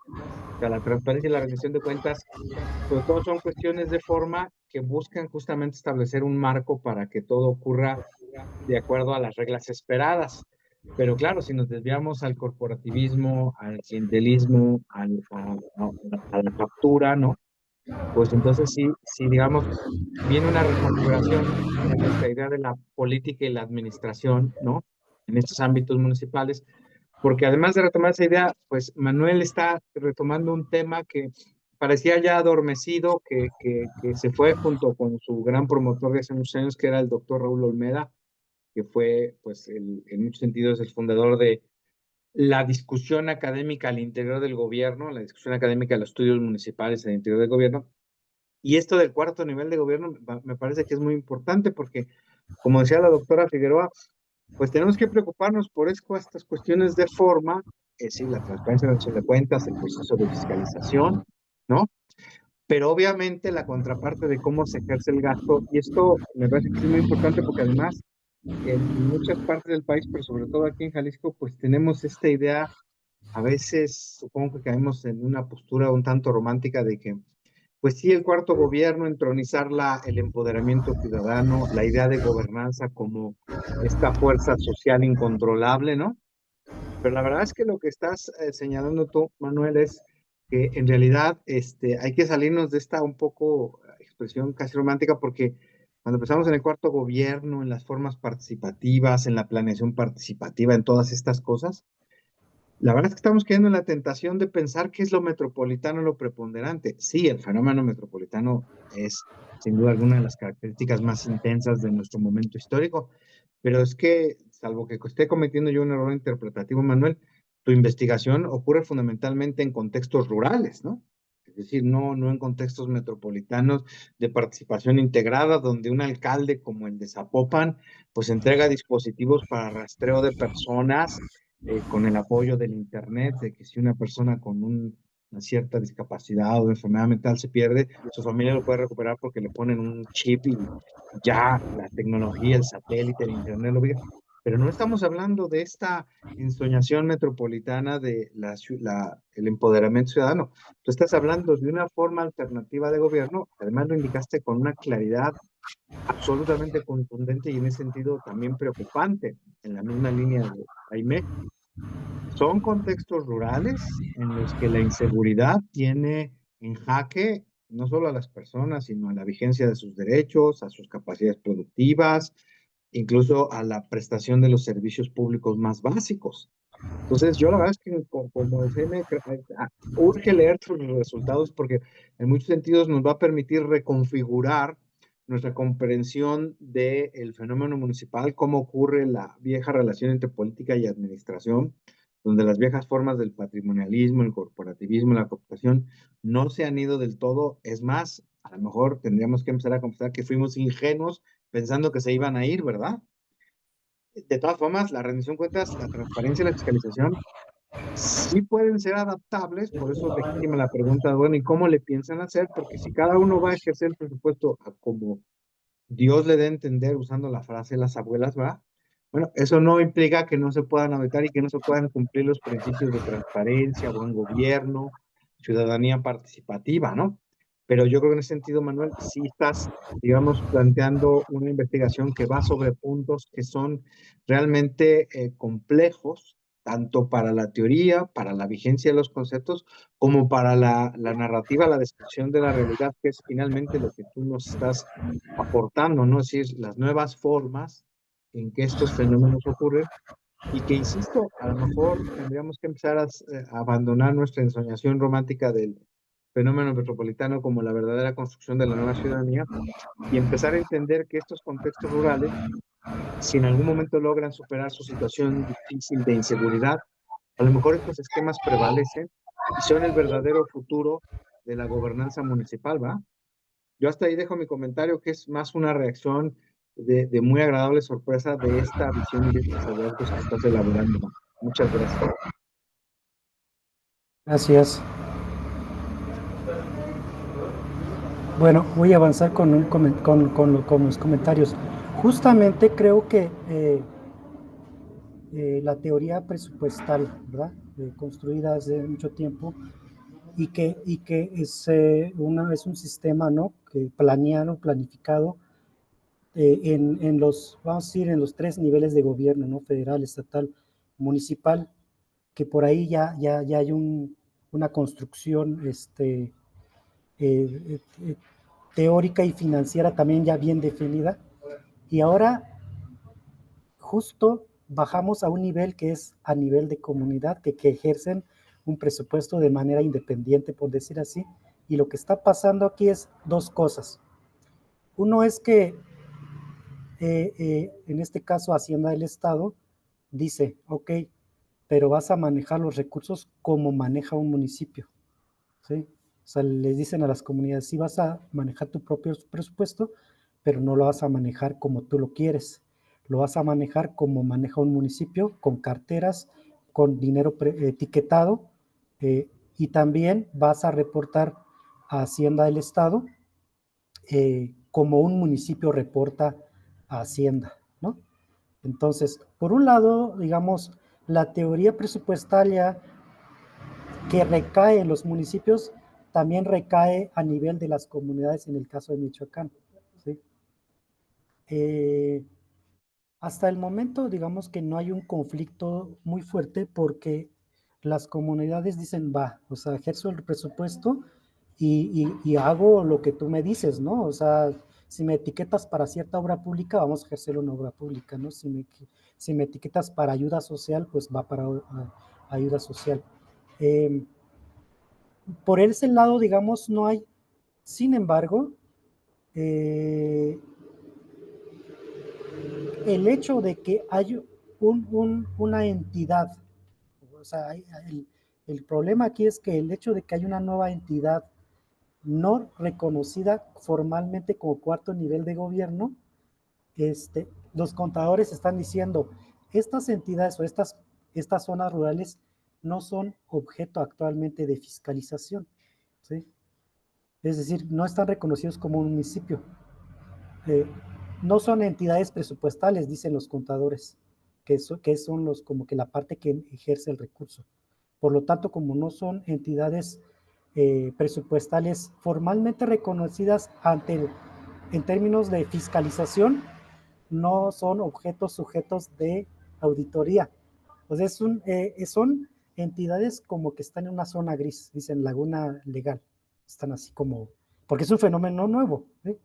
o sea, la transparencia y la rendición de cuentas, sobre todo son cuestiones de forma que buscan justamente establecer un marco para que todo ocurra de acuerdo a las reglas esperadas. Pero claro, si nos desviamos al corporativismo, al clientelismo, a la captura, ¿no? Pues entonces sí, digamos, viene una reconfiguración de nuestra idea de la política y la administración, ¿no? En estos ámbitos municipales, porque además de retomar esa idea, pues Manuel está retomando un tema que parecía ya adormecido, que se fue junto con su gran promotor de hace muchos años, que era el doctor Raúl Olmeda, que fue, pues, en muchos sentidos el fundador de la discusión académica al interior del gobierno, la discusión académica de los estudios municipales al interior del gobierno. Y esto del cuarto nivel de gobierno me parece que es muy importante porque, como decía la doctora Figueroa, pues tenemos que preocuparnos por estas cuestiones de forma, es decir, la transparencia de de cuentas, el proceso de fiscalización, ¿no? Pero obviamente la contraparte de cómo se ejerce el gasto, y esto me parece que es muy importante porque además en muchas partes del país, pero sobre todo aquí en Jalisco, pues tenemos esta idea, a veces supongo que caemos en una postura un tanto romántica de que, pues sí, el cuarto gobierno, entronizar el empoderamiento ciudadano, la idea de gobernanza como esta fuerza social incontrolable, ¿no? Pero la verdad es que lo que estás señalando tú, Manuel, es que en realidad hay que salirnos de esta un poco expresión casi romántica porque cuando empezamos en el cuarto gobierno, en las formas participativas, en la planeación participativa, en todas estas cosas, la verdad es que estamos cayendo en la tentación de pensar que es lo metropolitano lo preponderante. Sí, el fenómeno metropolitano es sin duda alguna de las características más intensas de nuestro momento histórico, pero es que, salvo que esté cometiendo yo un error interpretativo, Manuel, tu investigación ocurre fundamentalmente en contextos rurales, ¿no? Es decir, no en contextos metropolitanos de participación integrada, donde un alcalde como el de Zapopan, pues entrega dispositivos para rastreo de personas con el apoyo del Internet, de que si una persona con una cierta discapacidad o enfermedad mental se pierde, su familia lo puede recuperar porque le ponen un chip y ya la tecnología, el satélite, el Internet lo ve. Pero no estamos hablando de esta ensoñación metropolitana de el empoderamiento ciudadano. Tú estás hablando de una forma alternativa de gobierno, además lo indicaste con una claridad absolutamente contundente y en ese sentido también preocupante, en la misma línea de Jaime. Son contextos rurales en los que la inseguridad tiene en jaque no solo a las personas, sino a la vigencia de sus derechos, a sus capacidades productivas, incluso a la prestación de los servicios públicos más básicos. Entonces, yo la verdad es que, como decía, urge leer sus resultados porque en muchos sentidos nos va a permitir reconfigurar nuestra comprensión del fenómeno municipal, cómo ocurre la vieja relación entre política y administración, donde las viejas formas del patrimonialismo, el corporativismo, la cooptación no se han ido del todo. Es más, a lo mejor tendríamos que empezar a confesar que fuimos ingenuos pensando que se iban a ir, ¿verdad? De todas formas, la rendición de cuentas, la transparencia y la fiscalización sí pueden ser adaptables, por eso es legítima la pregunta, bueno, ¿y cómo le piensan hacer? Porque si cada uno va a ejercer el presupuesto como Dios le dé a entender usando la frase de las abuelas, ¿va? Bueno, eso no implica que no se puedan auditar y que no se puedan cumplir los principios de transparencia, buen gobierno, ciudadanía participativa, ¿no? Pero yo creo que en ese sentido, Manuel, sí estás, digamos, planteando una investigación que va sobre puntos que son realmente complejos, tanto para la teoría, para la vigencia de los conceptos, como para la narrativa, la descripción de la realidad, que es finalmente lo que tú nos estás aportando, ¿no? Es decir, las nuevas formas en que estos fenómenos ocurren y que, insisto, a lo mejor tendríamos que empezar a abandonar nuestra ensoñación romántica del fenómeno metropolitano como la verdadera construcción de la nueva ciudadanía y empezar a entender que estos contextos rurales, si en algún momento logran superar su situación difícil de inseguridad, a lo mejor estos esquemas prevalecen y son el verdadero futuro de la gobernanza municipal, ¿va? Yo hasta ahí dejo mi comentario, que es más una reacción de muy agradable sorpresa de esta visión y de estos hallazgos que estás elaborando, ¿no? Muchas gracias. Gracias. Bueno, voy a avanzar con los comentarios. Justamente creo que la teoría presupuestal, ¿verdad? Construida hace mucho tiempo y que es, es un sistema, ¿no? Que planeado, planificado en los, vamos a decir, en los 3 niveles de gobierno, ¿no? Federal, estatal, municipal, que por ahí ya hay una construcción eh, eh, teórica y financiera también ya bien definida. Y ahora justo bajamos a un nivel que es a nivel de comunidad, que ejercen un presupuesto de manera independiente, por decir así. Y lo que está pasando aquí es 2 cosas. Uno es que, en este caso, Hacienda del Estado dice, ok, pero vas a manejar los recursos como maneja un municipio, ¿sí? O sea, les dicen a las comunidades, sí vas a manejar tu propio presupuesto, pero no lo vas a manejar como tú lo quieres. Lo vas a manejar como maneja un municipio, con carteras, con dinero etiquetado, y también vas a reportar a Hacienda del Estado como un municipio reporta a Hacienda, ¿no? Entonces, por un lado, digamos, la teoría presupuestaria que recae en los municipios también recae a nivel de las comunidades en el caso de Michoacán, ¿sí? Hasta el momento, digamos que no hay un conflicto muy fuerte porque las comunidades dicen, va, o sea, ejerzo el presupuesto y hago lo que tú me dices, ¿no? O sea, si me etiquetas para cierta obra pública, vamos a ejercer una obra pública, ¿no? Si me etiquetas para ayuda social, pues va para ayuda social. Por ese lado, digamos, no hay. Sin embargo, el hecho de que hay una entidad, o sea, el problema aquí es que el hecho de que hay una nueva entidad no reconocida formalmente como 4º nivel de gobierno, los contadores están diciendo, estas entidades o estas zonas rurales no son objeto actualmente de fiscalización, ¿sí? Es decir, no están reconocidos como un municipio. No son entidades presupuestales, dicen los contadores, que son como que la parte que ejerce el recurso. Por lo tanto, como no son entidades presupuestales formalmente reconocidas en términos de fiscalización, no son sujetos de auditoría. O sea, son entidades como que están en una zona gris, dicen laguna legal. Están así como, porque es un fenómeno nuevo, ¿sí?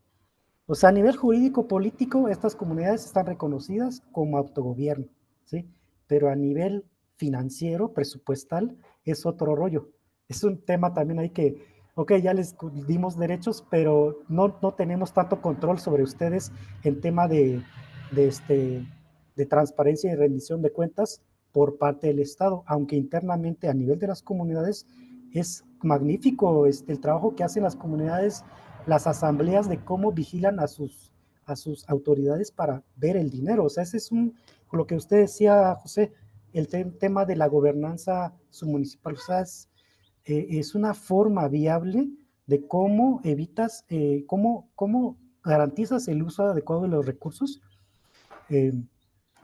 O sea, a nivel jurídico político, estas comunidades están reconocidas como autogobierno, ¿sí? Pero a nivel financiero, presupuestal, es otro rollo. Es un tema también ahí que, ok, ya les dimos derechos, pero no tenemos tanto control sobre ustedes en tema de transparencia y rendición de cuentas, por parte del Estado, aunque internamente a nivel de las comunidades es magnífico el trabajo que hacen las comunidades, las asambleas de cómo vigilan a sus autoridades para ver el dinero. O sea, ese es lo que usted decía, José, el tema de la gobernanza submunicipal. O sea, es una forma viable de cómo evitas, cómo garantizas el uso adecuado de los recursos,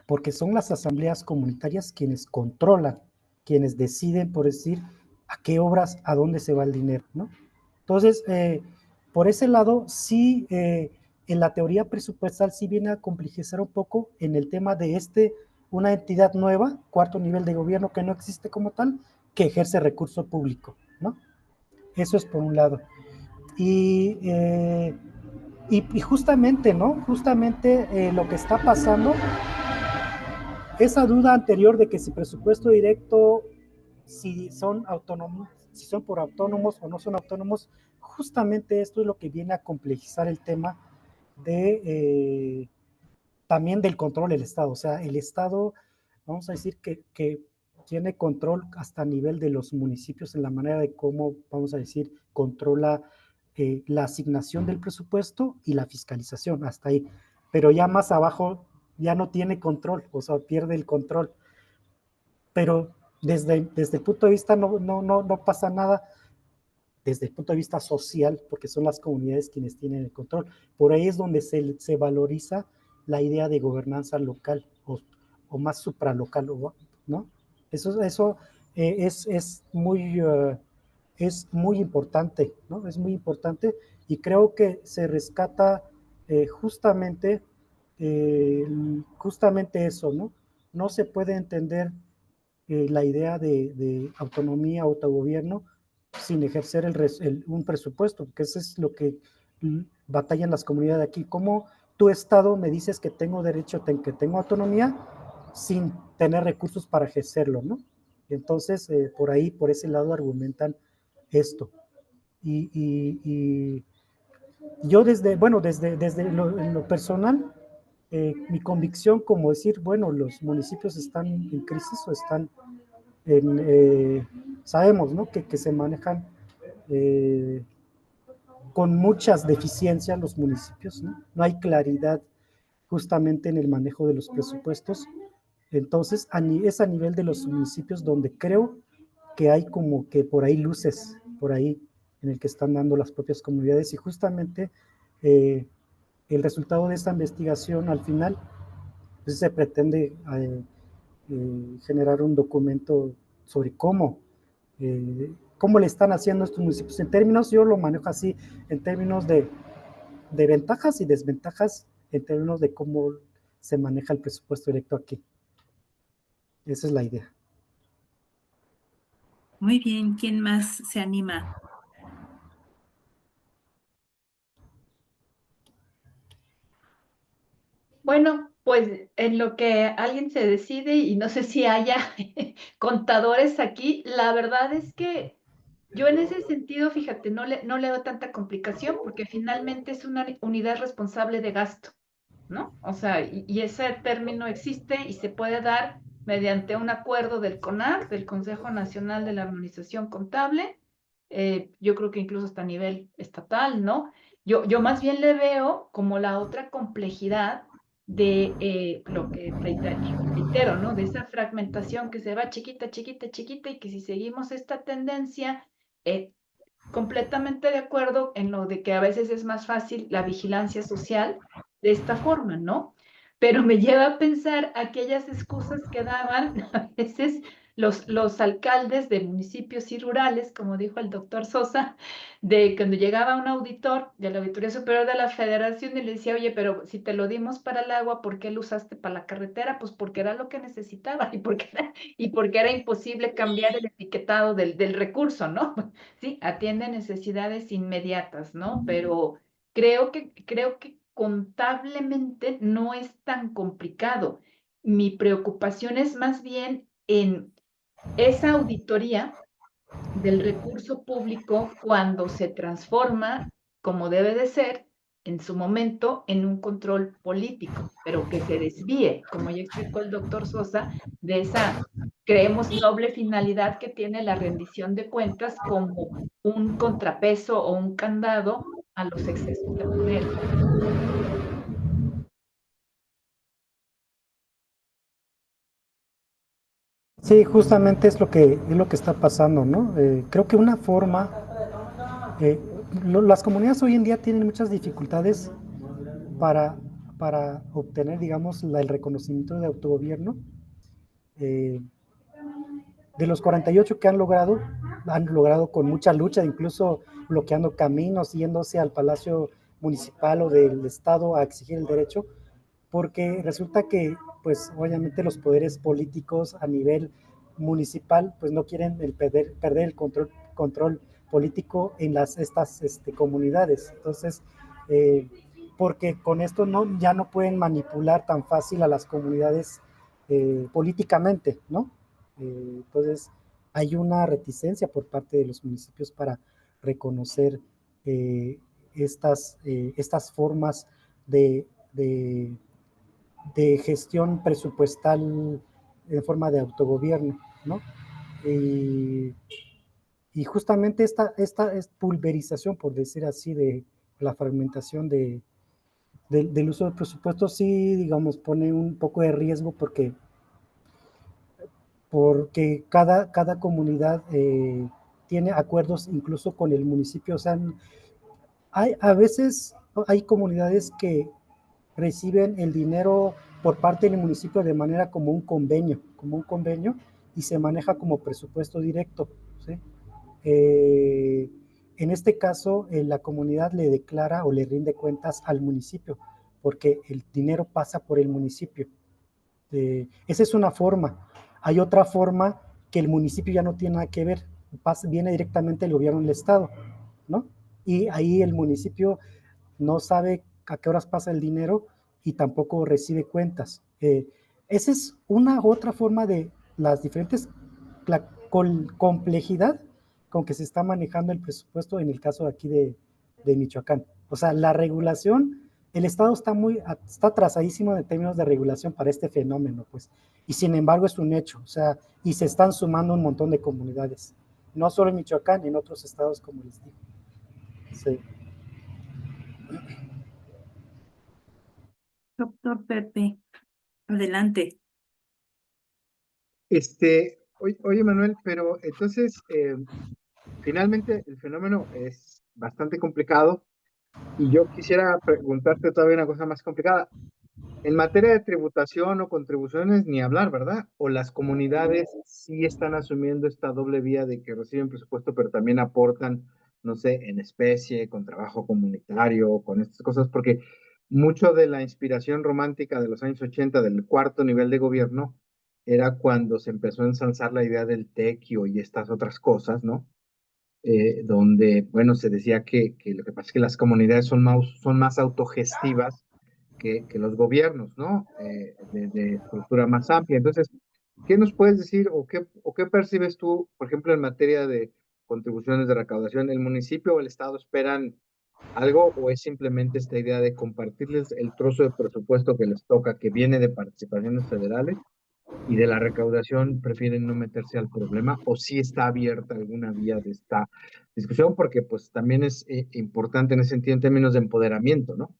porque son las asambleas comunitarias quienes controlan, quienes deciden, por decir, a qué obras, a dónde se va el dinero, ¿no? Entonces, por ese lado, sí, en la teoría presupuestal sí viene a complejizar un poco en el tema de una entidad nueva, cuarto nivel de gobierno que no existe como tal, que ejerce recurso público, ¿no? Eso es por un lado. Y justamente, ¿no? Justamente lo que está pasando, esa duda anterior de que si presupuesto directo, si son autónomos, si son por autónomos o no son autónomos, justamente esto es lo que viene a complejizar el tema de también del control del Estado. O sea, el Estado, vamos a decir que tiene control hasta a nivel de los municipios en la manera de cómo, vamos a decir, controla la asignación del presupuesto y la fiscalización, hasta ahí. Pero ya más abajo ya no tiene control, o sea, pierde el control. Pero desde el punto de vista no pasa nada desde el punto de vista social, porque son las comunidades quienes tienen el control. Por ahí es donde se valoriza la idea de gobernanza local o más supralocal, ¿no? Eso es muy importante, ¿no? Es muy importante y creo que se rescata justamente eso, ¿no? No se puede entender la idea de autonomía, autogobierno, sin ejercer un presupuesto, que eso es lo que batallan las comunidades de aquí. ¿Cómo tu Estado me dices que tengo derecho, que tengo autonomía, sin tener recursos para ejercerlo, ¿no? Entonces, por ese lado argumentan esto. Y yo en lo personal, mi convicción como decir, bueno, los municipios están en crisis o están sabemos, ¿no? Que se manejan con muchas deficiencias los municipios, ¿no? No hay claridad justamente en el manejo de los presupuestos. Entonces, es a nivel de los municipios donde creo que hay como que por ahí luces, por ahí en el que están dando las propias comunidades y justamente el resultado de esta investigación al final pues, se pretende generar un documento sobre cómo le están haciendo estos municipios. En términos, yo lo manejo así, en términos de ventajas y desventajas, en términos de cómo se maneja el presupuesto directo aquí. Esa es la idea. Muy bien, ¿quién más se anima? Bueno, pues en lo que alguien se decide y no sé si haya contadores aquí, la verdad es que yo en ese sentido, fíjate, no le doy tanta complicación porque finalmente es una unidad responsable de gasto, ¿no? O sea, y ese término existe y se puede dar mediante un acuerdo del CONAC, del Consejo Nacional de la Armonización Contable, yo creo que incluso hasta a nivel estatal, ¿no? Yo más bien le veo como la otra complejidad de lo que reitero, ¿no? De esa fragmentación que se va chiquita, chiquita, chiquita y que si seguimos esta tendencia, completamente de acuerdo en lo de que a veces es más fácil la vigilancia social de esta forma, ¿no? Pero me lleva a pensar aquellas excusas que daban a veces los alcaldes de municipios y rurales, como dijo el doctor Sosa, de cuando llegaba un auditor de la Auditoría Superior de la Federación y le decía, oye, pero si te lo dimos para el agua, ¿por qué lo usaste para la carretera? Pues porque era lo que necesitaba y porque era imposible cambiar el etiquetado del recurso, ¿no? Sí, atiende necesidades inmediatas, ¿no? Pero creo que contablemente no es tan complicado. Mi preocupación es más bien en esa auditoría del recurso público cuando se transforma como debe de ser en su momento en un control político, pero que se desvíe, como ya explicó el doctor Sosa, de esa, creemos, noble finalidad que tiene la rendición de cuentas como un contrapeso o un candado a los excesos de poder. Sí, justamente es lo que está pasando, ¿no? Creo que una forma, eh, las comunidades hoy en día tienen muchas dificultades para, para obtener, digamos, el reconocimiento de autogobierno. Eh, de los 48 que han logrado con mucha lucha, incluso bloqueando caminos, yéndose al Palacio Municipal o del Estado a exigir el derecho, porque resulta que, pues, obviamente los poderes políticos a nivel municipal, pues, no quieren perder el control político en estas comunidades. Entonces, porque con esto ya no pueden manipular tan fácil a las comunidades políticamente, ¿no? Entonces, hay una reticencia por parte de los municipios para reconocer estas formas de, de, de gestión presupuestal en forma de autogobierno, ¿no? Y, y justamente esta pulverización, por decir así, de la fragmentación del uso del presupuesto, sí, digamos, pone un poco de riesgo porque cada comunidad tiene acuerdos incluso con el municipio. O sea, a veces hay comunidades que reciben el dinero por parte del municipio de manera como un convenio y se maneja como presupuesto directo, ¿sí? Eh, en este caso, la comunidad le declara o le rinde cuentas al municipio, porque el dinero pasa por el municipio. Esa es una forma. Hay otra forma que el municipio ya no tiene nada que ver, viene directamente del gobierno del estado, ¿no? Y ahí el municipio no sabe a qué horas pasa el dinero y tampoco recibe cuentas. Esa es una otra forma de las diferentes, la complejidad con que se está manejando el presupuesto en el caso de aquí de Michoacán. O sea, la regulación, el Estado está atrasadísimo en términos de regulación para este fenómeno, pues. Y sin embargo es un hecho, o sea, y se están sumando un montón de comunidades, no solo en Michoacán, en otros estados, como les digo. Sí. Doctor Pepe, adelante. Oye, Manuel, pero entonces, finalmente el fenómeno es bastante complicado y yo quisiera preguntarte todavía una cosa más complicada. En materia de tributación o contribuciones, ni hablar, ¿verdad? O las comunidades sí están asumiendo esta doble vía de que reciben presupuesto, pero también aportan, no sé, en especie, con trabajo comunitario, con estas cosas, porque mucho de la inspiración romántica de los años 80 del cuarto nivel de gobierno era cuando se empezó a ensalzar la idea del tequio y estas otras cosas, ¿no? Donde, bueno, se decía que lo que pasa es que las comunidades son más autogestivas que los gobiernos, ¿no? De estructura más amplia. Entonces, ¿qué nos puedes decir o qué percibes tú, por ejemplo, en materia de contribuciones de recaudación? ¿El municipio o el estado esperan algo o es simplemente esta idea de compartirles el trozo de presupuesto que les toca, que viene de participaciones federales? Y de la recaudación prefieren no meterse al problema o si está abierta alguna vía de esta discusión, porque pues también es importante en ese sentido en términos de empoderamiento, ¿no?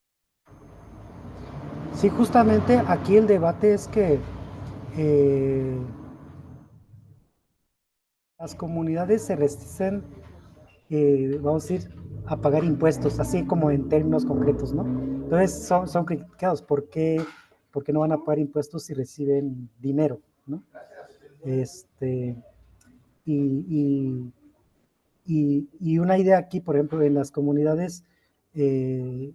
Sí, justamente aquí el debate es que eh, las comunidades se resisten, vamos a decir, a pagar impuestos, así como en términos concretos, ¿no? Entonces son criticados. ¿Por qué no van a pagar impuestos si reciben dinero, ¿no? Este, y, y, y una idea aquí, por ejemplo, en las comunidades, eh,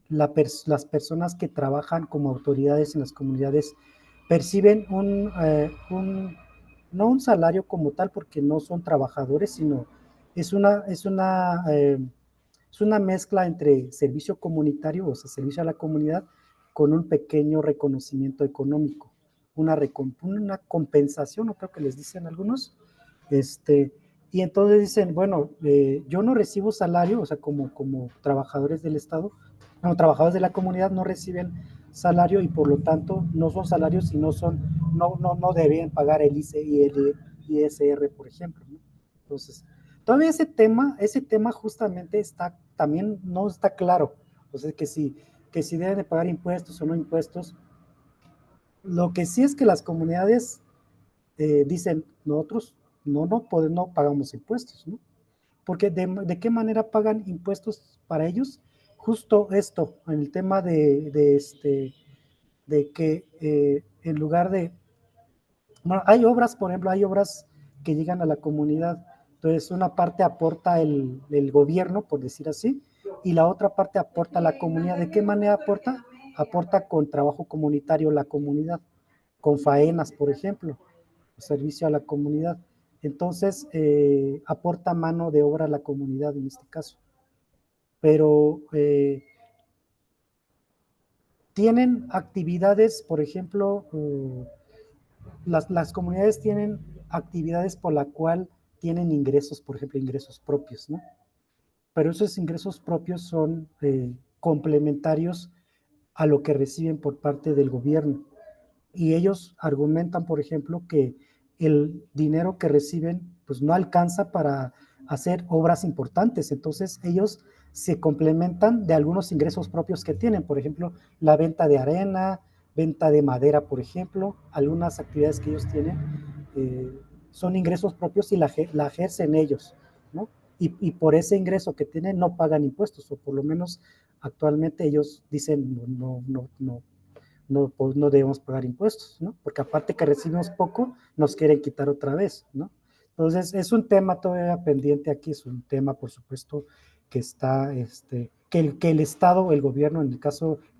las personas que trabajan como autoridades en las comunidades perciben no un salario como tal, porque no son trabajadores, sino es es una mezcla entre servicio comunitario, o sea, servicio a la comunidad, con un pequeño reconocimiento económico, una compensación, o creo que les dicen algunos, y entonces dicen, bueno, yo no recibo salario, o sea, como trabajadores del Estado, Los trabajadores de la comunidad no reciben salario y por lo tanto no son salarios y no deben pagar el ICE y el ISR, por ejemplo, ¿no? Entonces, todavía ese tema justamente también no está claro. O sea, que si deben de pagar impuestos o no impuestos. Lo que sí es que las comunidades dicen, nosotros no pagamos impuestos, ¿no? Porque de qué manera pagan impuestos para ellos. Justo esto, en el tema de que en lugar de, bueno, hay obras, por ejemplo, hay obras que llegan a la comunidad, entonces una parte aporta el gobierno, por decir así, y la otra parte aporta la comunidad. ¿De qué manera aporta? Aporta con trabajo comunitario la comunidad, con faenas, por ejemplo, servicio a la comunidad. Entonces, aporta mano de obra a la comunidad en este caso. Pero tienen actividades, por ejemplo, las comunidades tienen actividades por la cual tienen ingresos, por ejemplo, ingresos propios, ¿no? Pero esos ingresos propios son complementarios a lo que reciben por parte del gobierno. Y ellos argumentan, por ejemplo, que el dinero que reciben pues no alcanza para hacer obras importantes. Entonces ellos se complementan de algunos ingresos propios que tienen, por ejemplo, la venta de arena, venta de madera, por ejemplo, algunas actividades que ellos tienen son ingresos propios y la ejercen ellos, ¿no? Y por ese ingreso que tienen no pagan impuestos, o por lo menos actualmente ellos dicen no debemos pagar impuestos, ¿no? Porque aparte que recibimos poco, nos quieren quitar otra vez, ¿no? Entonces, es un tema todavía pendiente aquí, es un tema, por supuesto, que está, que el Estado, el gobierno, en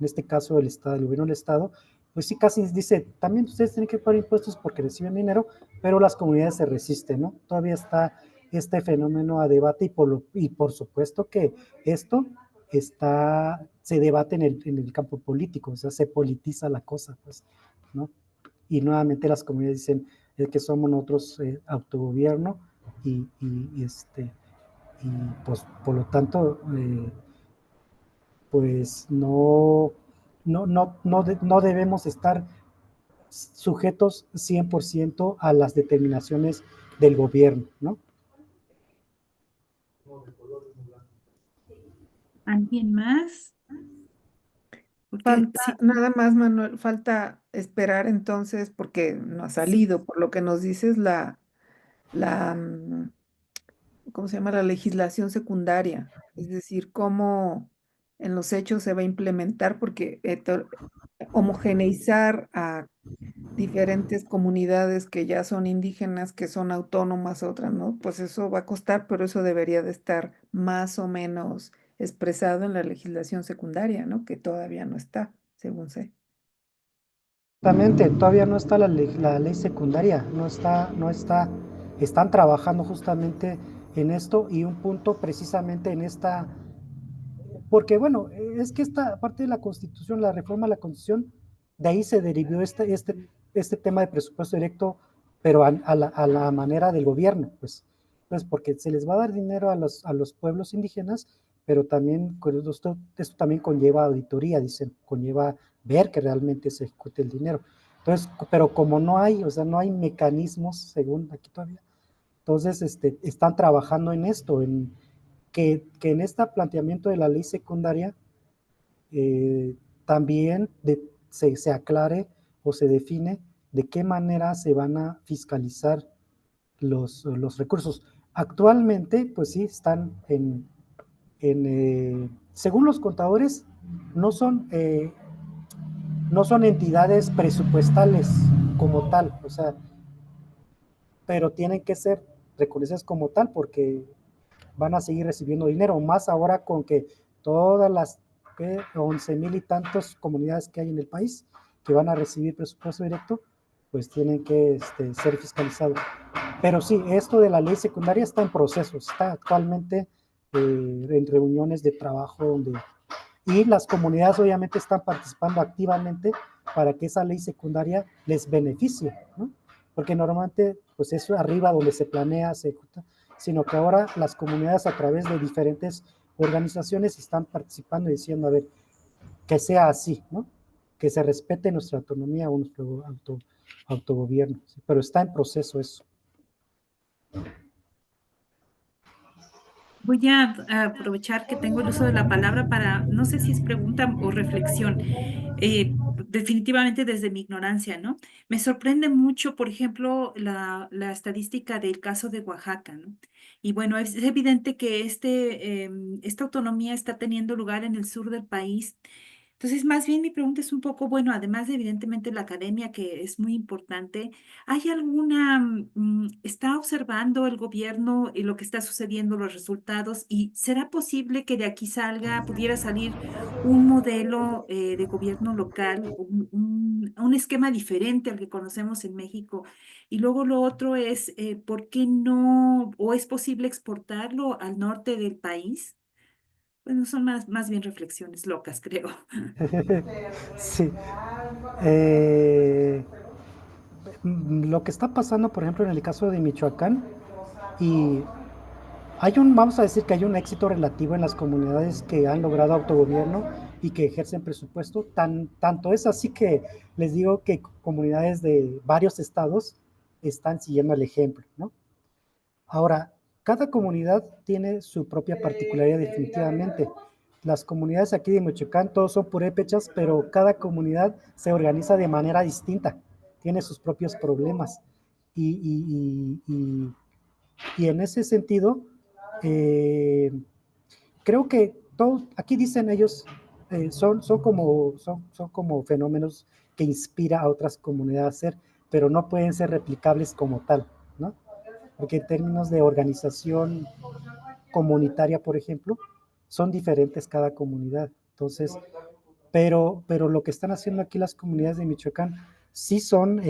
este caso, el Estado, el gobierno del Estado, pues sí casi dice, también ustedes tienen que pagar impuestos porque reciben dinero, pero las comunidades se resisten, ¿no? Todavía está este fenómeno a debate y por supuesto que esto se debate en el campo político, o sea, se politiza la cosa, pues, ¿no? Y nuevamente las comunidades dicen que somos nosotros autogobierno y pues por lo tanto, pues no debemos estar sujetos 100% a las determinaciones del gobierno, ¿no? ¿Alguien más? Porque Falta, sí, nada más, Manuel, falta esperar entonces, porque no ha salido, por lo que nos dices, la, ¿cómo se llama? La legislación secundaria, es decir, cómo en los hechos se va a implementar, porque homogeneizar a diferentes comunidades que ya son indígenas, que son autónomas, otras, ¿no? Pues eso va a costar, pero eso debería de estar más o menos expresado en la legislación secundaria, ¿no? Que todavía no está, según sé. Exactamente, todavía no está la ley secundaria, están trabajando justamente en esto y un punto precisamente en esta, porque bueno, es que esta parte de la Constitución, la reforma a la Constitución, de ahí se derivó este tema de presupuesto directo, pero a la manera del gobierno, pues porque se les va a dar dinero a los pueblos indígenas, pero también esto también conlleva auditoría, dicen, conlleva ver que realmente se ejecute el dinero. Entonces, pero como no hay, o sea, no hay mecanismos, según aquí todavía, entonces están trabajando en esto, que en este planteamiento de la ley secundaria también se aclare o se define de qué manera se van a fiscalizar los recursos. Actualmente, pues sí, están según los contadores, no son, no son entidades presupuestales como tal, o sea, pero tienen que ser reconocidas como tal porque van a seguir recibiendo dinero, más ahora con que todas las 11,000 y tantos comunidades que hay en el país que van a recibir presupuesto directo, pues tienen que ser fiscalizados. Pero sí, esto de la ley secundaria está en proceso, está actualmente en reuniones de trabajo y las comunidades obviamente están participando activamente para que esa ley secundaria les beneficie, ¿no? Porque normalmente pues eso arriba donde se planea, se ejecuta, sino que ahora las comunidades a través de diferentes organizaciones están participando y diciendo, a ver, que sea así, ¿no? Que se respete nuestra autonomía o nuestro autogobierno, ¿sí? Pero está en proceso eso. Voy a aprovechar que tengo el uso de la palabra para, no sé si es pregunta o reflexión, definitivamente desde mi ignorancia, ¿no? Me sorprende mucho, por ejemplo, la estadística del caso de Oaxaca, ¿no? Y bueno, es evidente que esta autonomía está teniendo lugar en el sur del país. Entonces, más bien mi pregunta es un poco, bueno, además de evidentemente la academia, que es muy importante, ¿hay está observando el gobierno y lo que está sucediendo, los resultados? ¿Y será posible que de aquí pudiera salir un modelo de gobierno local, un esquema diferente al que conocemos en México? Y luego lo otro es, ¿por qué no, o es posible exportarlo al norte del país? Bueno, son más bien reflexiones locas, creo. Sí. Eh, lo que está pasando, por ejemplo, en el caso de Michoacán, y vamos a decir que hay un éxito relativo en las comunidades que han logrado autogobierno y que ejercen presupuesto. Tanto es así que les digo que comunidades de varios estados están siguiendo el ejemplo, ¿no? Ahora, cada comunidad tiene su propia particularidad definitivamente. Las comunidades aquí de Michoacán, todos son purépechas, pero cada comunidad se organiza de manera distinta, tiene sus propios problemas. Y en ese sentido, eh, creo que aquí dicen ellos, son como fenómenos que inspira a otras comunidades a hacer, pero no pueden ser replicables como tal, ¿no? Porque en términos de organización comunitaria, por ejemplo, son diferentes cada comunidad. Entonces, pero lo que están haciendo aquí las comunidades de Michoacán sí son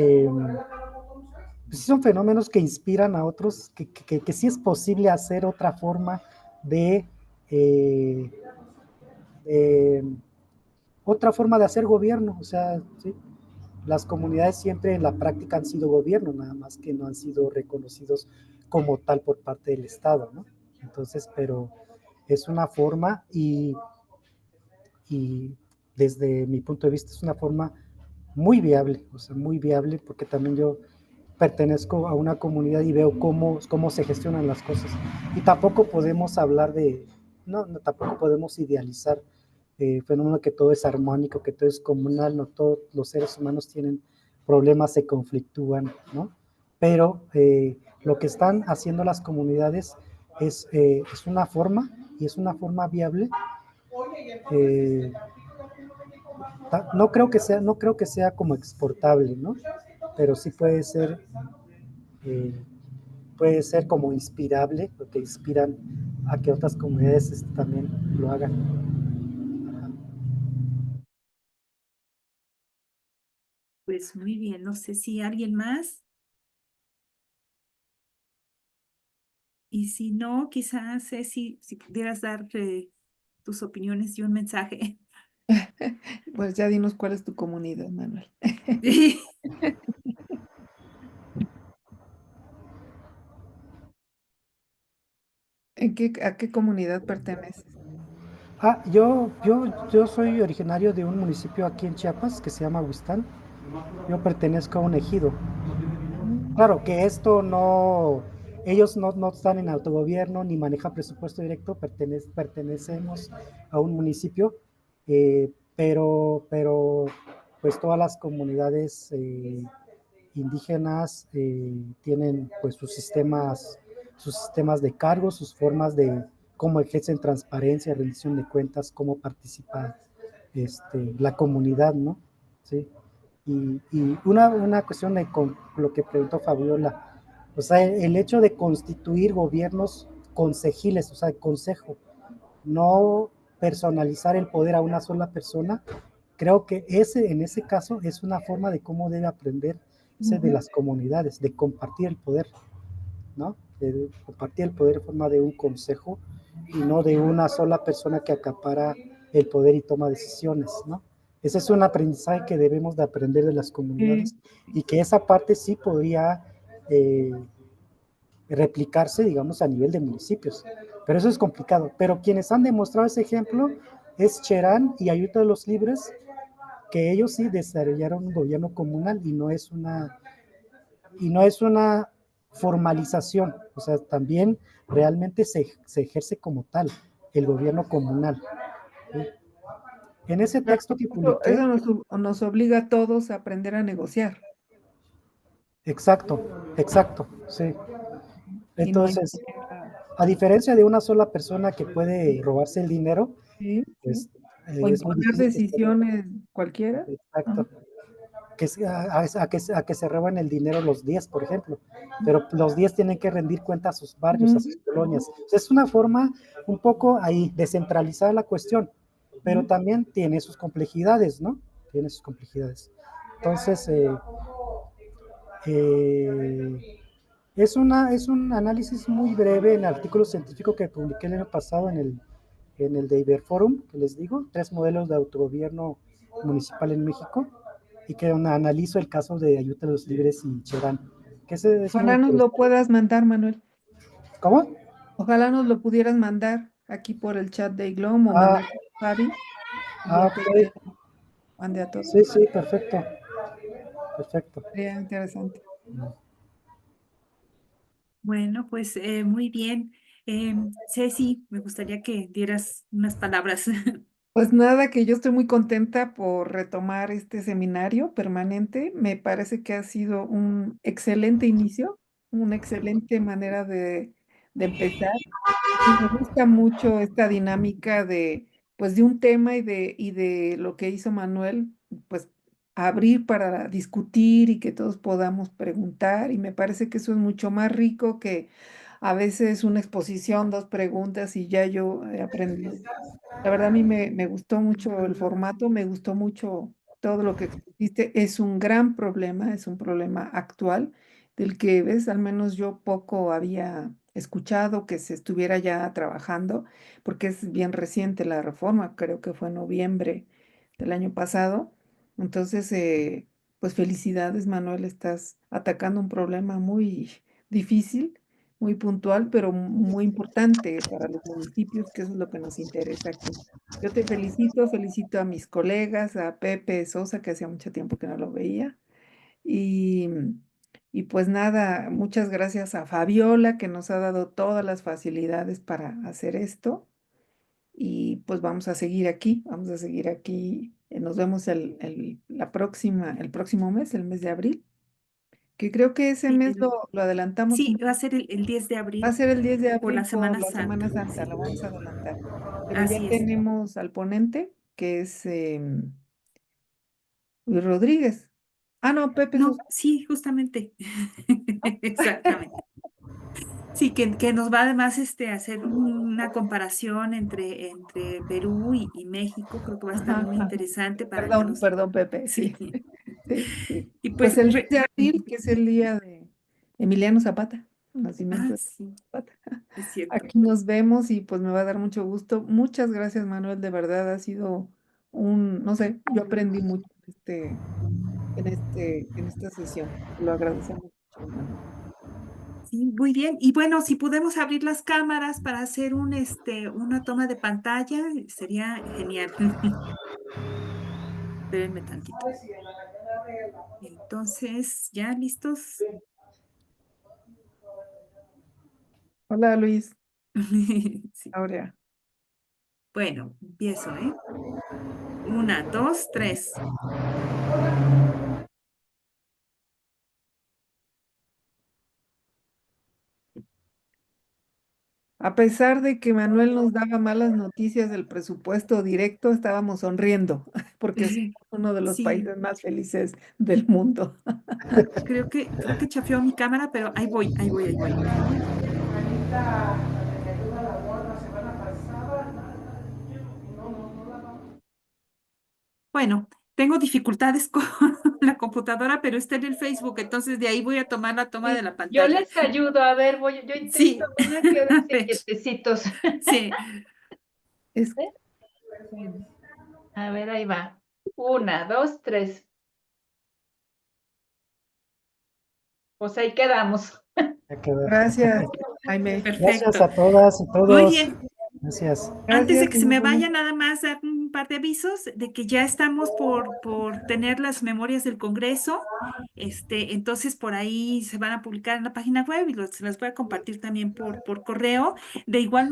fenómenos que inspiran a otros, que sí es posible hacer otra forma de, eh, de otra forma de hacer gobierno. O sea, ¿sí? Las comunidades siempre en la práctica han sido gobierno, nada más que no han sido reconocidos como tal por parte del Estado, ¿no? Entonces, pero es una forma y desde mi punto de vista es una forma muy viable, o sea, muy viable, porque también yo pertenezco a una comunidad y veo cómo se gestionan las cosas. Y tampoco podemos hablar tampoco podemos idealizar fenómeno que todo es armónico, que todo es comunal, no todos los seres humanos tienen problemas, se conflictúan, ¿no? Pero lo que están haciendo las comunidades es una forma, y es una forma viable. eh, no creo que sea como exportable, ¿no? Pero sí eh, puede ser como inspirable, porque inspiran a que otras comunidades también lo hagan. Pues muy bien, no sé si alguien más. Y si no, quizás si pudieras dar tus opiniones y un mensaje. Pues ya dinos cuál es tu comunidad, Manuel. ¿A qué comunidad perteneces? Yo soy originario de un municipio aquí en Chiapas que se llama Huistán. Yo pertenezco a un ejido. Mm. Claro que ellos no están en autogobierno ni manejan presupuesto directo, pertenecemos a un municipio, pero pues todas las comunidades indígenas tienen pues sus sistemas de cargo, sus formas de cómo ejercen transparencia, rendición de cuentas, cómo participa la comunidad, ¿no? Sí. Y una cuestión de con lo que preguntó Fabiola, o sea, el hecho de constituir gobiernos consejiles, o sea, el consejo, no personalizar el poder a una sola persona, creo que en ese caso es una forma de cómo debe aprender de las comunidades, de compartir el poder, ¿no? De compartir el poder en forma de un consejo y no de una sola persona que acapara el poder y toma decisiones, ¿no? Ese es un aprendizaje que debemos de aprender de las comunidades y que esa parte sí podría eh, replicarse, digamos, a nivel de municipios. Pero eso es complicado. Pero quienes han demostrado ese ejemplo es Cherán y Ayuda de los Libres, que ellos sí desarrollaron un gobierno comunal y no es una formalización, o sea, también realmente se ejerce como tal el gobierno comunal. ¿Sí? En ese Claro, texto que eso publiqué, nos obliga a todos a aprender a negociar exacto, exacto, sí. y no Entonces, imponer a diferencia de una sola persona que puede robarse el dinero, sí, sí. pues O es muy imponer difícil que esté, decisiones cualquiera. exacto, Ajá. a que se roban el dinero los 10, por ejemplo, pero los 10 tienen que rendir cuenta a sus barrios, a sus Ujú, colonias. O sea, es una forma un poco ahí descentralizar la cuestión, pero ujú. también tiene sus complejidades, ¿no? Tiene sus complejidades. Entonces, eh, es un análisis muy breve en el artículo científico que publiqué el año pasado en el de Iberforum, que les digo, 3 modelos de autogobierno municipal en México, y que analizo el caso de Ayuda a los Libres y Cherán, que ese es muy Ojalá nos lo interesante. puedas mandar, Manuel. ¿Cómo? Ojalá nos lo pudieras mandar aquí por el chat de Iglom o Ah, mandar a Fabi y ya que ok. mande a todos. Sí, sí, perfecto, perfecto. Sería interesante. Bueno, pues muy bien. Ceci, me gustaría que dieras unas palabras. Pues nada, que yo estoy muy contenta por retomar este seminario permanente. Me parece que ha sido un excelente inicio, una excelente manera de empezar. Y me gusta mucho esta dinámica de, pues, de un tema y de lo que hizo Manuel, pues, abrir para discutir y que todos podamos preguntar. Y me parece que eso es mucho más rico que a veces una exposición, dos preguntas y ya yo he aprendido. La verdad a mí me gustó mucho el formato, me gustó mucho todo lo que expusiste. Es un gran problema, es un problema actual del que, ves, al menos yo poco había escuchado que se estuviera ya trabajando, porque es bien reciente la reforma, creo que fue en noviembre del año pasado. Entonces, pues felicidades, Manuel, estás atacando un problema muy difícil, muy puntual, pero muy importante para los municipios, que eso es lo que nos interesa aquí. Yo te felicito, felicito a mis colegas, a Pepe Sosa, que hacía mucho tiempo que no lo veía, y, y pues nada, muchas gracias a Fabiola, que nos ha dado todas las facilidades para hacer esto, y pues vamos a seguir aquí. Nos vemos el próximo mes, el mes de abril, que creo que ese Sí, mes lo adelantamos. sí, va a ser el 10 de Va a abril ser el 10 de por la abril por Semana la Santa. Semana Santa, Sí, lo vamos a adelantar. Pero ya así es. tenemos al ponente, que es Luis Rodríguez. Ah, no, Pepe No, Sosa. sí, justamente. Exactamente. Sí, que nos va además a hacer una comparación entre Perú y México. Creo que va a estar Ajá, muy ajá. interesante para que Perdón, nos... perdón, Pepe, Sí. sí, sí, sí. Y Pues pues, el 10 de abril, que es el día de Emiliano Zapata, el nacimiento de sí, Zapata. es cierto. Aquí nos vemos y pues me va a dar mucho gusto. Muchas gracias, Manuel, de verdad ha sido no sé, yo aprendí mucho en esta sesión. Lo agradecemos mucho, Manuel. Sí, muy bien. Y bueno, si podemos abrir las cámaras para hacer una toma de pantalla, sería genial. Espérenme tantito. Entonces, ¿ya listos? Hola, Luis. Sí. Aurea. Bueno, empiezo, ¿eh? Una, dos, tres. A pesar de que Manuel nos daba malas noticias del presupuesto directo, estábamos sonriendo porque somos uno de los Sí, países más felices del mundo. creo que chafeó mi cámara, pero ahí voy, ahí voy, ahí voy. Bueno, tengo dificultades con la computadora, pero está en el Facebook, entonces de ahí voy a tomar la toma de Sí, la yo pantalla. les ayudo, a ver, yo intento Sí, una, a quédense ver, quietecitos. sí. Es, ¿Eh? A ver, ahí va. Una, dos, tres. Pues ahí quedamos. Ya quedó. gracias, Jaime. Gracias Perfecto. a todas y Muy todos. bien. Gracias. Antes de Gracias que y se muy me buenas. vaya, nada más dar un par de avisos de que ya estamos por tener las memorias del Congreso. Entonces por ahí se van a publicar en la página web y se las voy a compartir también por correo. De igual